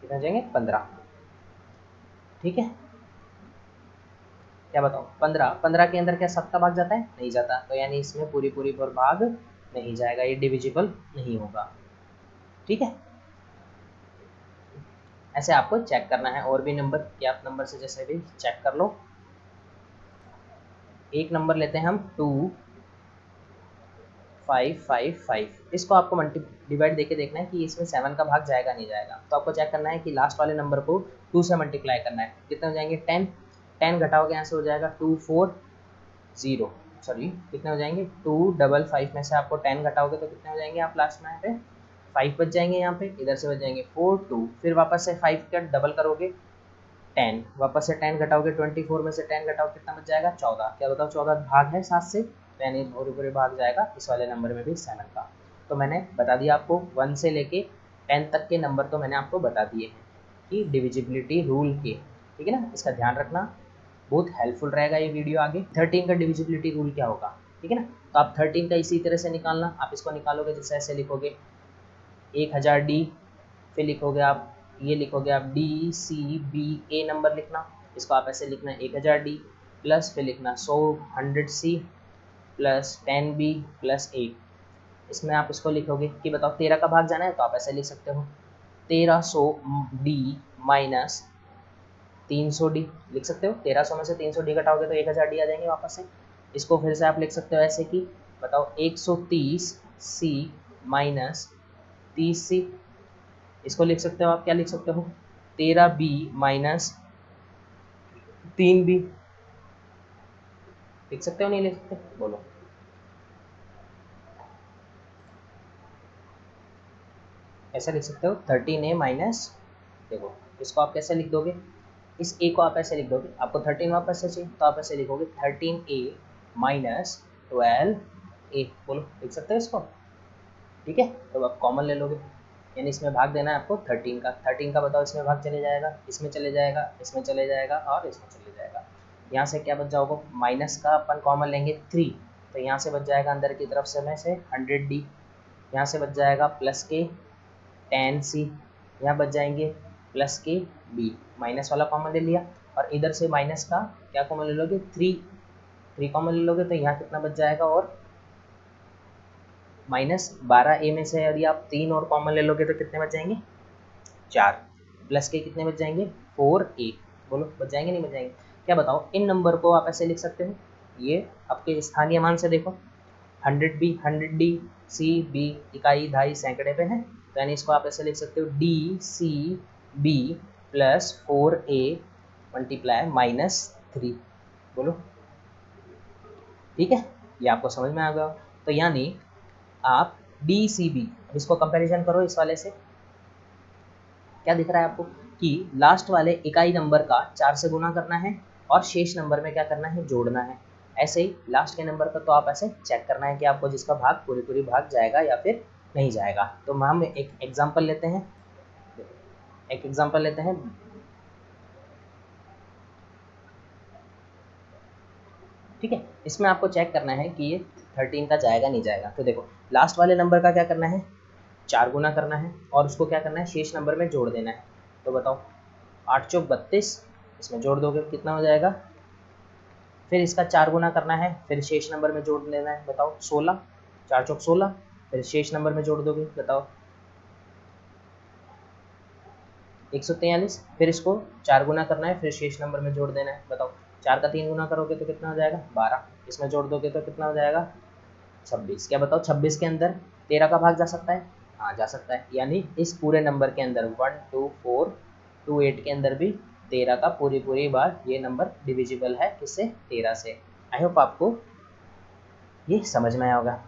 कितना हो जाएंगे 15। ठीक है, क्या बताओ 15 के अंदर क्या 7 का भाग जाता है, नहीं जाता, तो यानी इसमें पूरी पर भाग नहीं जाएगा, ये डिविजिबल नहीं होगा। ठीक है, ऐसे आपको चेक करना है। और भी नंबर या आप नंबर से जैसे भी चेक कर लो। एक नंबर लेते हैं हम 2555, इसको आपको मल्टी डिवाइड देके देखना है कि इसमें 7 का भाग जाएगा नहीं जाएगा। तो आपको चेक करना है कि लास्ट वाले नंबर को 2 से मल्टीप्लाई करना है, कितने हो जाएंगे 10, 10 घटाओगे यहाँ से हो जाएगा 240, सॉरी कितने हो जाएंगे 255 में से आपको 10 घटाओगे तो कितने हो जाएंगे आप लास्ट में यहाँ पे 5 बच जाएंगे यहाँ पे, इधर से बच जाएंगे 4 2, फिर वापस से 5 का डबल करोगे 10, वापस से 10 घटाओगे 24 में से 10 घटाओ कितना बच जाएगा 14। क्या बताओ 14 भाग है 7 से, तो यानी पूरे पूरे भाग जाएगा इस वाले नंबर में भी 7 का। तो मैंने बता दिया आपको 1 से लेके 10 तक के नंबर तो मैंने आपको बता दिए हैं कि डिविजिबिलिटी रूल के, ठीक है ना, इसका ध्यान रखना, बहुत हेल्पफुल रहेगा ये वीडियो आगे। 13 का डिविजिबिलिटी रूल क्या होगा, ठीक है ना, तो आप 13 का इसी तरह से निकालना, आप इसको निकालोगे जैसे ऐसे लिखोगे 1000 डी, फिर लिखोगे आप, ये लिखोगे आप डी सी बी ए नंबर लिखना, इसको आप ऐसे लिखना 1000 डी प्लस फिर लिखना 100 सी प्लस 10 बी प्लस 8। इसमें आप इसको लिखोगे कि बताओ 13 का भाग जाना है, तो आप ऐसे लिख सकते हो 1300 डी माइनस 300 डी लिख सकते हो। 1300 में से 300 डी घटाओगे तो 1000 डी आ जाएंगे वापस से। इसको फिर से आप लिख सकते हो ऐसे कि बताओ 130 सी माइनस 30 सी, इसको लिख सकते हो आप, क्या लिख सकते हो 13 बी माइनस 3 बी, लिख सकते हो नहीं लिख सकते, बोलो। ऐसे लिख सकते हो 13 ए माइनस, देखो इसको आप कैसे लिख दोगे, इस ए को आप ऐसे लिख दोगे, आपको 13 वापस से चाहिए तो आप ऐसे लिखोगे 13 ए माइनस 12 ए, बोलो लिख सकते हो इसको, ठीक है। तो आप कॉमन ले लोगे, यानी इसमें भाग देना है आपको 13 का, 13 का बताओ इसमें भाग चले जाएगा, इसमें चले जाएगा, इसमें चले जाएगा और इसमें चले जाएगा। यहाँ से क्या बच जाओगे, माइनस का अपन कॉमन लेंगे 3, तो यहाँ से बच जाएगा अंदर की तरफ से में से 100 डी, यहाँ से बच जाएगा प्लस के 10 सी, यहाँ बच जाएंगे प्लस के बी, माइनस वाला कॉमन ले लिया, और इधर से माइनस का क्या कॉमन ले लोगे 3 कॉमन ले लोगे, तो यहाँ कितना बच जाएगा, और माइनस 12 ए में से यदि आप 3 और कॉमन ले लोगे तो कितने बच जाएंगे 4, प्लस के कितने बच जाएंगे 4 ए, बोलो बच जाएंगे नहीं बच जाएंगे। क्या बताओ इन नंबर को आप ऐसे लिख सकते हो, ये आपके स्थानीय मान से देखो 100 बी 100 डी सी बी इकाई दहाई सैकड़े पे है, तो यानी इसको आप ऐसे लिख सकते हो D C B plus 4 A multiply minus 3, बोलो ठीक है, ये आपको समझ में आ गया। तो यानी आप डी सी बी, इसको कंपैरिजन करो इस वाले से, क्या दिख रहा है आपको कि लास्ट वाले इकाई नंबर का 4 से गुना करना है और शेष नंबर में क्या करना है जोड़ना है। ऐसे ही लास्ट के नंबर का तो आप ऐसे चेक करना है कि आपको जिसका भाग पूरी पूरी भाग जाएगा या फिर नहीं जाएगा। तो हम एक एग्जांपल लेते हैं, ठीक है। इसमें आपको चेक करना है कि ये 13 का जाएगा नहीं जाएगा। तो देखो लास्ट वाले नंबर का क्या करना है 4 गुना करना है और उसको क्या करना है शेष नंबर में जोड़ देना है। तो बताओ 8 चौक 32, इसमें जोड़ दोगे कितना हो जाएगा, फिर इसका 4 गुना करना है, फिर शेष नंबर में जोड़ देना है, बताओ 16, 4 चौक 16, फिर शेष नंबर में जोड़ दोगे बताओ 143, फिर इसको 4 गुना करना है, फिर शेष नंबर में जोड़ देना है, बताओ 4 का 3 गुना करोगे तो कितना हो जाएगा 12, इसमें जोड़ दोगे तो कितना हो जाएगा 26। क्या बताओ 26 के अंदर 13 का भाग जा सकता है, हाँ जा सकता है, यानी इस पूरे नंबर के अंदर 1 2 4 2 8 के अंदर भी 13 का पूरी बार ये नंबर डिविजिबल है किससे 13 से। आई होप आपको ये समझ में आया होगा,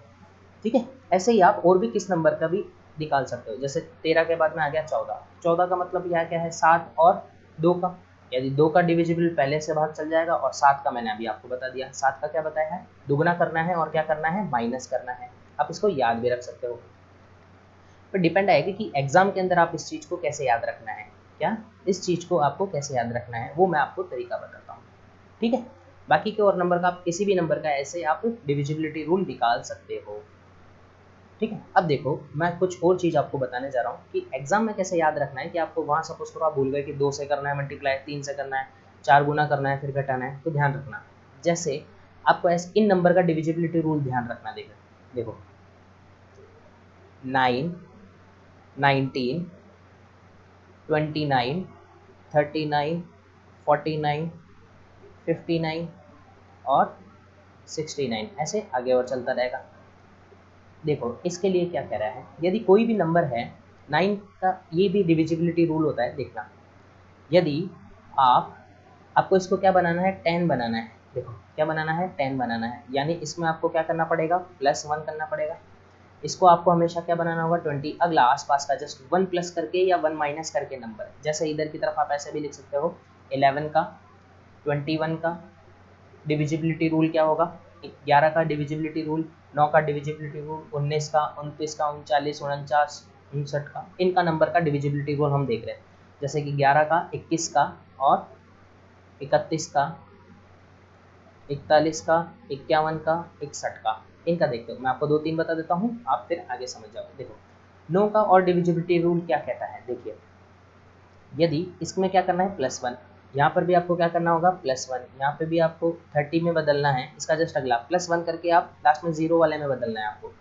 ठीक है। ऐसे ही आप और भी किस नंबर का भी निकाल सकते हो, जैसे 13 के बाद में आ गया 14, 14 का मतलब यह क्या है 7 और 2 का, यदि 2 का डिविजिबल पहले से भाग चल जाएगा, और 7 का मैंने अभी आपको बता दिया, 7 का क्या बताया है दुगुना करना है और क्या करना है माइनस करना है। आप इसको याद भी रख सकते हो, पर डिपेंड आएगा कि एग्जाम के अंदर आप इस चीज़ को कैसे याद रखना है, क्या इस चीज़ को आपको कैसे याद रखना है वो मैं आपको तरीका बताता हूँ, ठीक है। बाकी के और नंबर का आप किसी भी नंबर का ऐसे आप डिविजिबिलिटी रूल निकाल सकते हो, ठीक है। अब देखो मैं कुछ और चीज़ आपको बताने जा रहा हूँ कि एग्जाम में कैसे याद रखना है, कि आपको वहाँ सपोज करो आप भूल गए कि 2 से करना है मल्टीप्लाई, 3 से करना है, 4 गुना करना है फिर घटाना है, तो ध्यान रखना जैसे आपको ऐसे इन नंबर का डिविजिबिलिटी रूल ध्यान रखना, देखो 9 19 29 39 49 59 और 69, ऐसे आगे और चलता रहेगा। देखो इसके लिए क्या कह रहा है, यदि कोई भी नंबर है 9 का, ये भी डिविजिबिलिटी रूल होता है, देखना यदि आपको इसको क्या बनाना है 10 बनाना है, देखो क्या बनाना है 10 बनाना है, यानी इसमें आपको क्या करना पड़ेगा +1 करना पड़ेगा, इसको आपको हमेशा क्या बनाना होगा 20, अगला आसपास का जस्ट 1 प्लस करके या 1 माइनस करके नंबर, जैसे इधर की तरफ आप ऐसे भी लिख सकते हो 11 का 21 का डिविजिबिलिटी रूल क्या होगा, 11 का डिविजिबिलिटी रूल, 9 का डिविजिबिलिटी रूल, 19 का, 29 का, 39, 49, 59 का, इनका नंबर का डिविजिबिलिटी रूल हम देख रहे हैं। जैसे कि 11 का, 21 का और 31 का, 41 का, 51 का, 61 का, इनका देखते हो। मैं आपको 2-3 बता देता हूँ, आप फिर आगे समझ जाओगे। देखो 9 का और डिविजिबिलिटी रूल क्या कहता है, देखिए यदि इसमें क्या करना है +1, यहाँ पर भी आपको क्या करना होगा +1, यहाँ पे भी आपको 30 में बदलना है, इसका जस्ट अगला +1 करके आप लास्ट में 0 वाले में बदलना है आपको,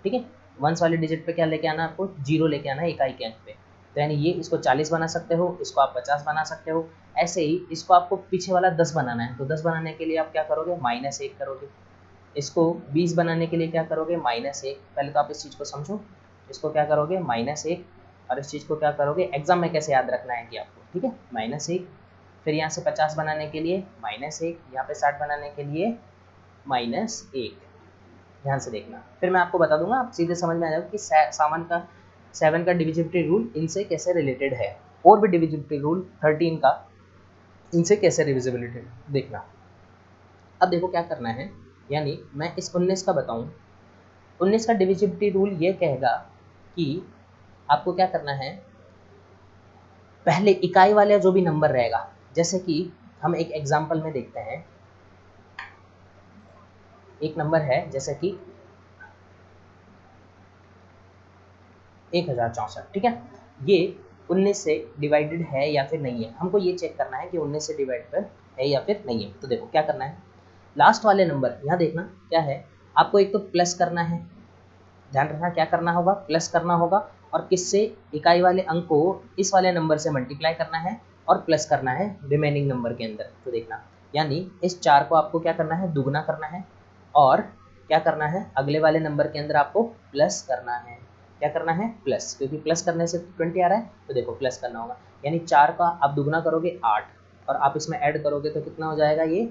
ठीक है। वंस वाले डिजिट पे क्या लेके आना है आपको 0 लेके आना है इकाई के अंक पे। तो यानी ये इसको 40 बना सकते हो, इसको आप 50 बना सकते हो, ऐसे ही इसको आपको पीछे वाला 10 बनाना है। तो 10 बनाने के लिए आप क्या करोगे -1 करोगे, इसको 20 बनाने के लिए क्या करोगे -1। पहले तो आप इस चीज़ को समझो, इसको क्या करोगे -1, और इस चीज़ को क्या करोगे एग्जाम में कैसे याद रखना है कि आपको, ठीक है -1। फिर यहाँ से 50 बनाने के लिए -1, यहाँ पे 60 बनाने के लिए -1, ध्यान से देखना। फिर मैं आपको बता दूंगा, आप सीधे समझ में आ जाएगा कि 7 का डिविजिबिलिटी रूल इनसे कैसे रिलेटेड है, और भी डिविजिबिलिटी रूल 13 का इनसे कैसे डिविजिबिलिटी देखना। अब देखो क्या करना है, यानी मैं इस 19 का बताऊं, 19 का डिविजिबिलिटी रूल ये कहेगा कि आपको क्या करना है, पहले इकाई वाला जो भी नंबर रहेगा, जैसे कि हम एक एग्जांपल में देखते हैं, एक नंबर है जैसे कि 1064, ठीक है। ये 19 से डिवाइडेड है या फिर नहीं है, हमको ये चेक करना है कि 19 से डिवाइडेड है या फिर नहीं है। तो देखो क्या करना है, लास्ट वाले नंबर यहाँ देखना क्या है, आपको एक तो प्लस करना है, ध्यान रखना क्या करना होगा, प्लस करना होगा, और किससे इकाई वाले अंक को इस वाले नंबर से मल्टीप्लाई करना है और प्लस करना है रिमेनिंग नंबर के अंदर। तो देखना यानी इस 4 को आपको क्या करना है दुगना करना है, और क्या करना है अगले वाले नंबर के अंदर आपको प्लस करना है, क्या करना है प्लस, क्योंकि प्लस करने से 20 आ रहा है, तो देखो प्लस करना होगा। यानी 4 का आप दुगना करोगे 8, और आप इसमें ऐड करोगे तो कितना हो जाएगा ये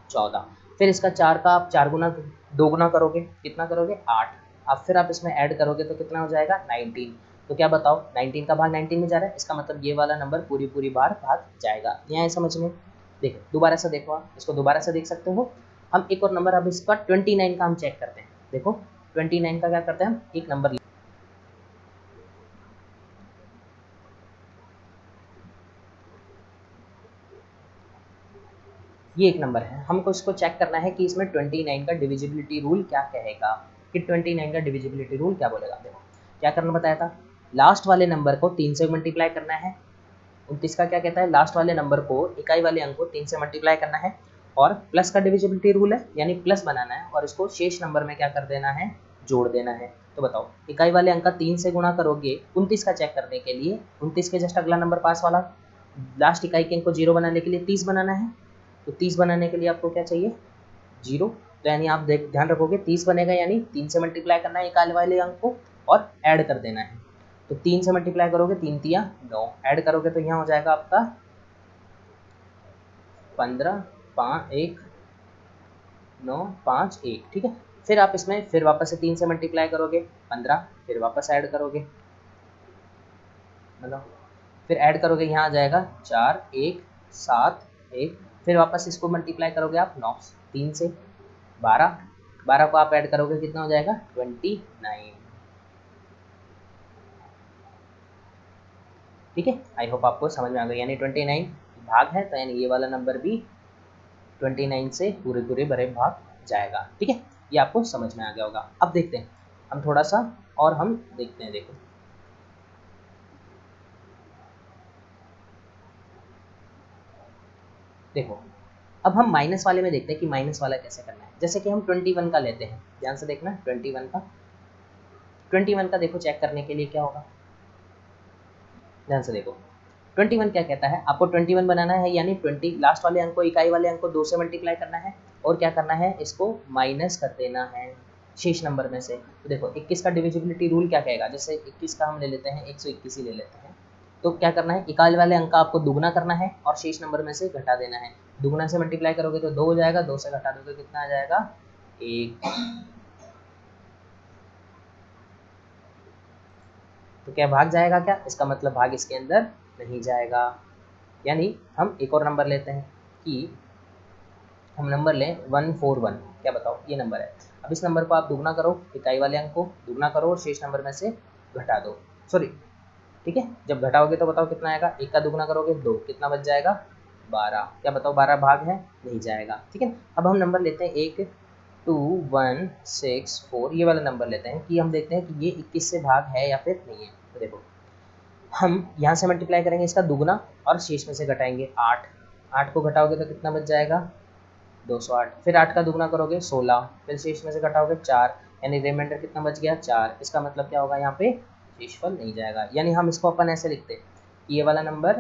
14। फिर इसका 4 का आप 4 गुना 2 गुना करोगे, कितना करोगे 8, अब फिर आप इसमें ऐड करोगे तो कितना हो जाएगा 19। तो क्या बताओ 19 का भाग 19 में जा रहा है, इसका मतलब ये वाला नंबर पूरी बार भाग जाएगा। यहाँ समझ में, देखो दोबारा से देखो, आप इसको दोबारा से देख सकते हो। हम एक और नंबर, अब इसका 29 का हम चेक करते हैं। देखो 29 का क्या करते हैं, हम एक नंबर, ये एक नंबर है, हमको इसको चेक करना है कि इसमें 29 का डिविजिबिलिटी रूल क्या कहेगा, कि 29 का डिविजिबिलिटी रूल क्या बोलेगा। देखो क्या करना बताया था, लास्ट वाले नंबर को 3 से मल्टीप्लाई करना है। 29 का क्या कहता है, लास्ट वाले नंबर को इकाई वाले अंक को 3 से मल्टीप्लाई करना है, और प्लस का डिविजिबिलिटी रूल है, यानी प्लस बनाना है और इसको शेष नंबर में क्या कर देना है, जोड़ देना है। तो बताओ इकाई वाले अंक का 3 से गुणा करोगे 29 का चेक करने के लिए, 29 के जस्ट अगला नंबर पास वाला लास्ट इकाई के अंक को 0 बनाने के लिए 30 बनाना है। तो 30 बनाने के लिए आपको क्या चाहिए 0, तो यानी आप ध्यान रखोगे 30 बनेगा, यानी 3 से मल्टीप्लाई करना है इकाई वाले अंक को और ऐड कर देना है। तो 3 से मल्टीप्लाई करोगे 3 तिया 9, ऐड करोगे तो यहाँ हो जाएगा आपका 15 5 1 9 5 1, ठीक है। फिर आप इसमें फिर वापस से 3 से मल्टीप्लाई करोगे 15, फिर वापस ऐड करोगे, मतलब फिर ऐड करोगे यहाँ आ जाएगा 4 1 7 1, फिर वापस इसको मल्टीप्लाई करोगे आप 9 3 से 12, 12 को आप ऐड करोगे कितना हो जाएगा 29, ठीक है। आई होप आपको समझ में आ गया, यानी 29 भाग है, तो यानी ये वाला नंबर भी 29 से पूरे भरे भाग जाएगा, ठीक है। ये आपको समझ में आ गया होगा। अब देखते हैं हम थोड़ा सा और हम देखते हैं, देखो अब हम माइनस वाले में देखते हैं कि माइनस वाला कैसे करना है। जैसे कि हम 21 का लेते हैं, ध्यान से देखना 21 का देखो चेक करने के लिए क्या होगा, ध्यान से देखो 21 क्या कहता है, आपको 21 बनाना है, यानी 20 लास्ट वाले अंक को इकाई वाले अंक को 2 से मल्टीप्लाई करना है, और क्या करना है इसको माइनस कर देना है शेष नंबर में से। तो देखो 21 का डिविजिबिलिटी रूल क्या कहेगा, जैसे 21 का हम ले लेते हैं 121 ही ले लेते हैं, तो क्या करना है इकाई वाले अंक का आपको दुगना करना है और शेष नंबर में से घटा देना है। दुगना से मल्टीप्लाई करोगे तो 2 हो जाएगा, 2 से घटा दोगे कितना आ जाएगा 1, तो क्या भाग जाएगा क्या? इसका मतलब भाग इसके अंदर नहीं जाएगा। यानी हम एक और नंबर लेते हैं कि हम नंबर लें 141, क्या बताओ ये नंबर है। अब इस नंबर को आप दुगना करो, इकाई वाले अंक को दुगना करो और शेष नंबर में से घटा दो, सॉरी ठीक है। जब घटाओगे तो बताओ कितना आएगा, एक का दुगना करोगे 2, कितना बच जाएगा 12, क्या बताओ 12 भाग है, नहीं जाएगा। ठीक है, अब हम नंबर लेते हैं 1 2 1 6 4, ये वाला नंबर लेते हैं कि हम देखते हैं कि ये 21 से भाग है या फिर नहीं है। तो देखो हम यहाँ से मल्टीप्लाई करेंगे इसका दुगना और शेष में से घटाएंगे 8, 8 को घटाओगे तो कितना बच जाएगा 208, फिर 8 का दुगना करोगे 16, फिर शेष में से घटाओगे 4, यानी रिमाइंडर कितना बच गया 4। इसका मतलब क्या होगा, यहाँ पे शेषफल नहीं जाएगा। यानी हम इसको अपन ऐसे लिखते हैं, ये वाला नंबर,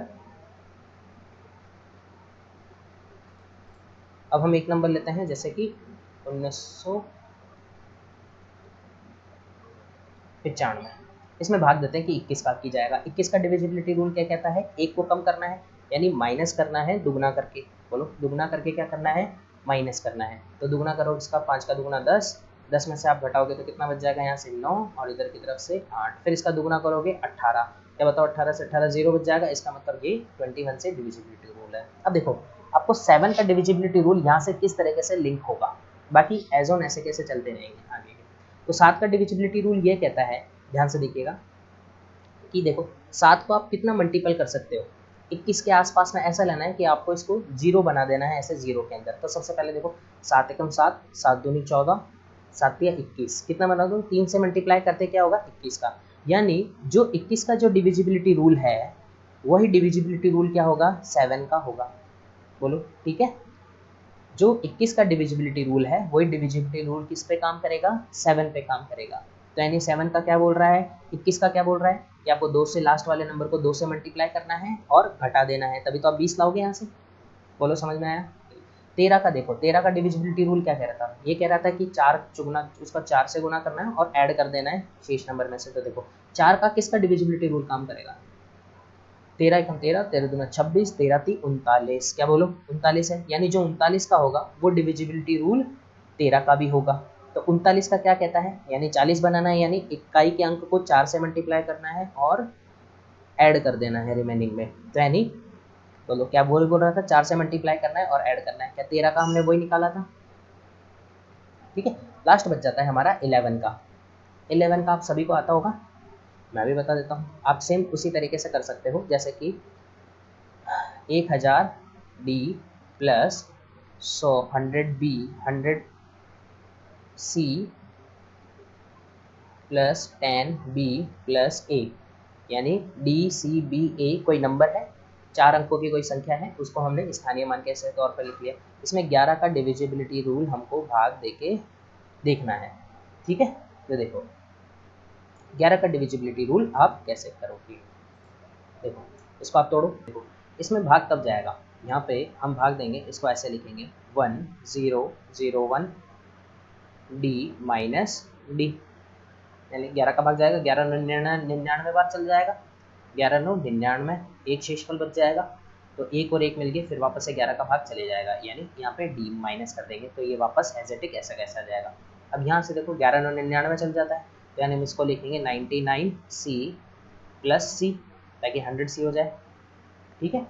अब हम एक नंबर लेते हैं जैसे कि 1995, इसमें भाग देते हैं कि 21 का की जाएगा। 21 का डिविजिबिलिटी रूल क्या कहता है, एक को कम करना है यानी माइनस करना है दुगना करके। बोलो दुगना करके क्या करना है, माइनस करना है। तो दुगना करो इसका, 5 का दुगना 10, 10 में से आप घटाओगे तो कितना बच जाएगा, यहाँ से 9 और इधर की तरफ से 8, फिर इसका दुगना करोगे 18, क्या बताओ 18 से 18 0 बच जाएगा। इसका मतलब ये 21 से डिविजिबिलिटी रूल है। अब देखो आपको 7 का डिविजिबिलिटी रूल यहाँ से किस तरीके से लिंक होगा, बाकी एज ऑन ऐसे कैसे चलते रहेंगे आगे। तो 7 का डिविजिबिलिटी रूल ये कहता है, ध्यान से देखिएगा कि देखो 7 को आप कितना मल्टीपल कर सकते हो, 21 के आसपास में ऐसा लेना है कि आपको इसको 0 बना देना है ऐसे 0 के अंदर। तो सबसे पहले देखो 7 एकम 7, 7 दूनी 14, 7 तिया 21, कितना बना दूँ, 3 से मल्टीप्लाई करते क्या होगा 21 का। यानी जो 21 का जो डिविजिबिलिटी रूल है वही डिविजिबिलिटी रूल क्या होगा 7 का होगा। बोलो ठीक है, जो 21 का डिविजिबिलिटी रूल है वही डिविजिबिलिटी रूल किस पे काम करेगा, 7 पे काम करेगा। तो यानी 7 का क्या बोल रहा है, 21 का क्या बोल रहा है कि आपको 2 से लास्ट वाले नंबर को 2 से मल्टीप्लाई करना है और घटा देना है, तभी तो आप 20 लाओगे यहाँ से। बोलो समझ में आया। 13 का देखो, 13 का डिविजिबिलिटी रूल क्या कह रहा था, ये कह रहा था कि 4 चुगना उसका 4 से गुना करना है और ऐड कर देना है शेष नंबर में से। तो देखो 4 का किसका डिविजिबिलिटी रूल काम करेगा, 13 एकम 13, 13 दूना 26, 13 ती 39, क्या बोलो 39 है। यानी जो 39 का होगा वो डिविजिबिलिटी रूल 13 का भी होगा। तो 39 का क्या कहता है, यानी 40 बनाना है, यानी इकाई के अंक को 4 से मल्टीप्लाई करना है और ऐड कर देना है रिमेनिंग में। तो यानी बोलो क्या बोल रहा था, 4 से मल्टीप्लाई करना है और ऐड करना है, क्या 13 का हमने वही निकाला था। ठीक है, लास्ट बच जाता है हमारा 11 का। 11 का आप सभी को आता होगा, मैं भी बता देता हूँ। आप सेम उसी तरीके से कर सकते हो जैसे कि 1000 D plus 100 B 100 C plus 10 B plus A, यानी डी सी बी ए कोई नंबर है, 4 अंकों की कोई संख्या है, उसको हमने स्थानीय मान के ऐसे तौर पर लिख लिया। इसमें 11 का डिविजिबिलिटी रूल हमको भाग देके देखना है। ठीक है, तो देखो 11 का डिविजिबिलिटी रूल आप कैसे करोगे, देखो इसको आप तोड़ो। देखो इसमें भाग कब जाएगा, यहाँ पे हम भाग देंगे, इसको ऐसे लिखेंगे 1 0 0 1 डी माइनस डी, यानी 11 का भाग जाएगा, 11 99 बार चल जाएगा, 11 9 99, एक शेषफल बच जाएगा। तो एक और एक मिल गए, फिर वापस से 11 का भाग चले जाएगा, यानी यहाँ पे डी माइनस कर देंगे तो ये वापस एज इट इज ऐसा कैसा जाएगा। अब यहाँ से देखो 11 9 99 चल जाता है, तो यानी हम इसको लिखेंगे 99 सी प्लस सी, ताकि 100 सी हो जाए। ठीक है,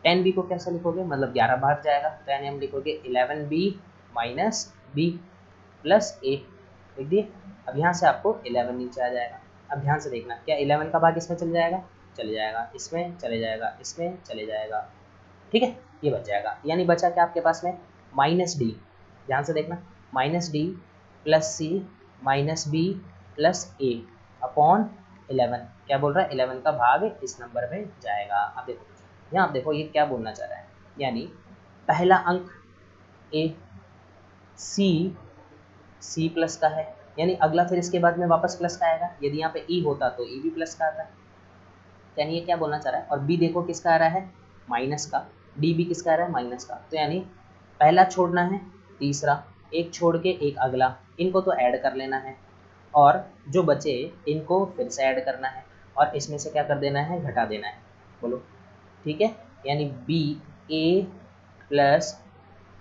10 बी को कैसे लिखोगे, मतलब 11 भाग जाएगा, तो यानी हम लिखोगे 11 बी माइनस बी प्लस ए, लिख दिए। अब यहाँ से आपको 11 नीचे आ जाएगा। अब ध्यान से देखना, क्या 11 का भाग इसमें चल जाएगा, चले जाएगा, इसमें चले जाएगा, इसमें चले जाएगा। ठीक है, ये बच जाएगा, यानी बचा क्या आपके पास में माइनस डी, ध्यान से देखना minus D plus C minus B plus A upon 11, क्या बोल रहा है 11 का भाग इस नंबर में जाएगा। अब देखो यहाँ आप देखो ये क्या बोलना चाह रहा है, यानी पहला अंक ए सी प्लस का है, यानी अगला फिर इसके बाद में वापस प्लस का आएगा, यदि यहाँ पे ई होता तो ई भी प्लस का आता, यानी ये क्या बोलना चाह रहा है। और बी देखो किसका आ रहा है माइनस का, डी भी किसका आ रहा है माइनस का, तो यानी पहला छोड़ना है तीसरा, एक छोड़ के एक अगला, इनको तो ऐड कर लेना है और जो बचे इनको फिर से ऐड करना है और इसमें से क्या कर देना है घटा देना है। बोलो ठीक है, यानी बी ए प्लस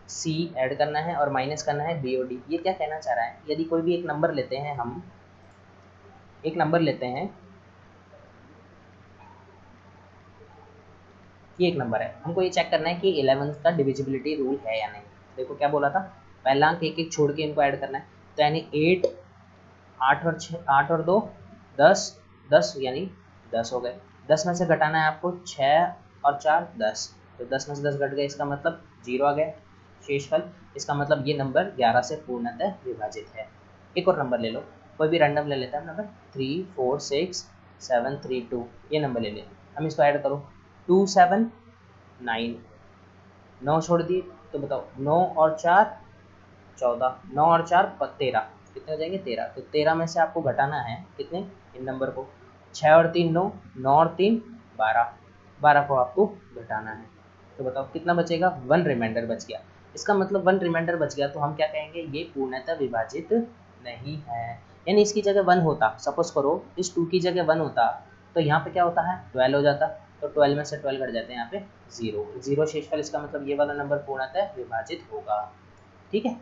सी ऐड करना है और माइनस करना है बी और डी। ये क्या कहना चाह रहा है, यदि कोई भी एक नंबर लेते हैं, हम एक नंबर लेते हैं ये एक नंबर है। हमको ये चेक करना है कि 11 का डिविजिबिलिटी रूल है या नहीं। देखो क्या बोला था, पहला अंक एक एक छोड़ के इनको ऐड करना है, तो यानी 8, 8 और 2 10, 10 यानी 10 हो गए। 10 में से घटाना है आपको 6 और 4 10, तो 10 में से 10 घट गए, इसका मतलब 0 आ गया शेषफल। इसका मतलब ये नंबर 11 से पूर्णतः विभाजित है। एक और नंबर ले लो, कोई भी रैंडम ले लेता है नंबर 3 4 6 7 3 2, ये नंबर ले लें। हम इसको ऐड करो, 2 7 9, 9 छोड़ दिए तो बताओ 9 और 4 14, 9 और 4 13, कितने हो जाएंगे 13। तो 13 में से आपको घटाना है कितने, इन नंबर को, 6 और 3 9, 9 और 3 12, 12 को आपको घटाना है। तो बताओ कितना बचेगा, 1 रिमाइंडर बच गया। इसका मतलब 1 रिमाइंडर बच गया, तो हम क्या कहेंगे, ये पूर्णतः विभाजित नहीं है। यानी इसकी जगह 1 होता, सपोज करो इस 2 की जगह 1 होता, तो यहाँ पे क्या होता है 12 हो जाता, तो 12 में से 12 घट जाते हैं, यहाँ पे 0 0 शेषफल। इसका मतलब ये वाला नंबर पूर्णतः विभाजित होगा। ठीक है,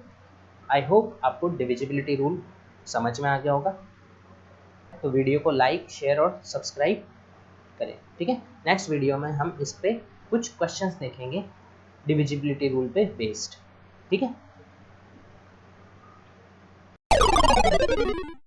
आई होप आपको डिविजिबिलिटी रूल समझ में आ गया होगा। तो वीडियो को लाइक शेयर और सब्सक्राइब करें। ठीक है, नेक्स्ट वीडियो में हम इस पे कुछ क्वेश्चंस देखेंगे डिविजिबिलिटी रूल पे बेस्ड। ठीक है।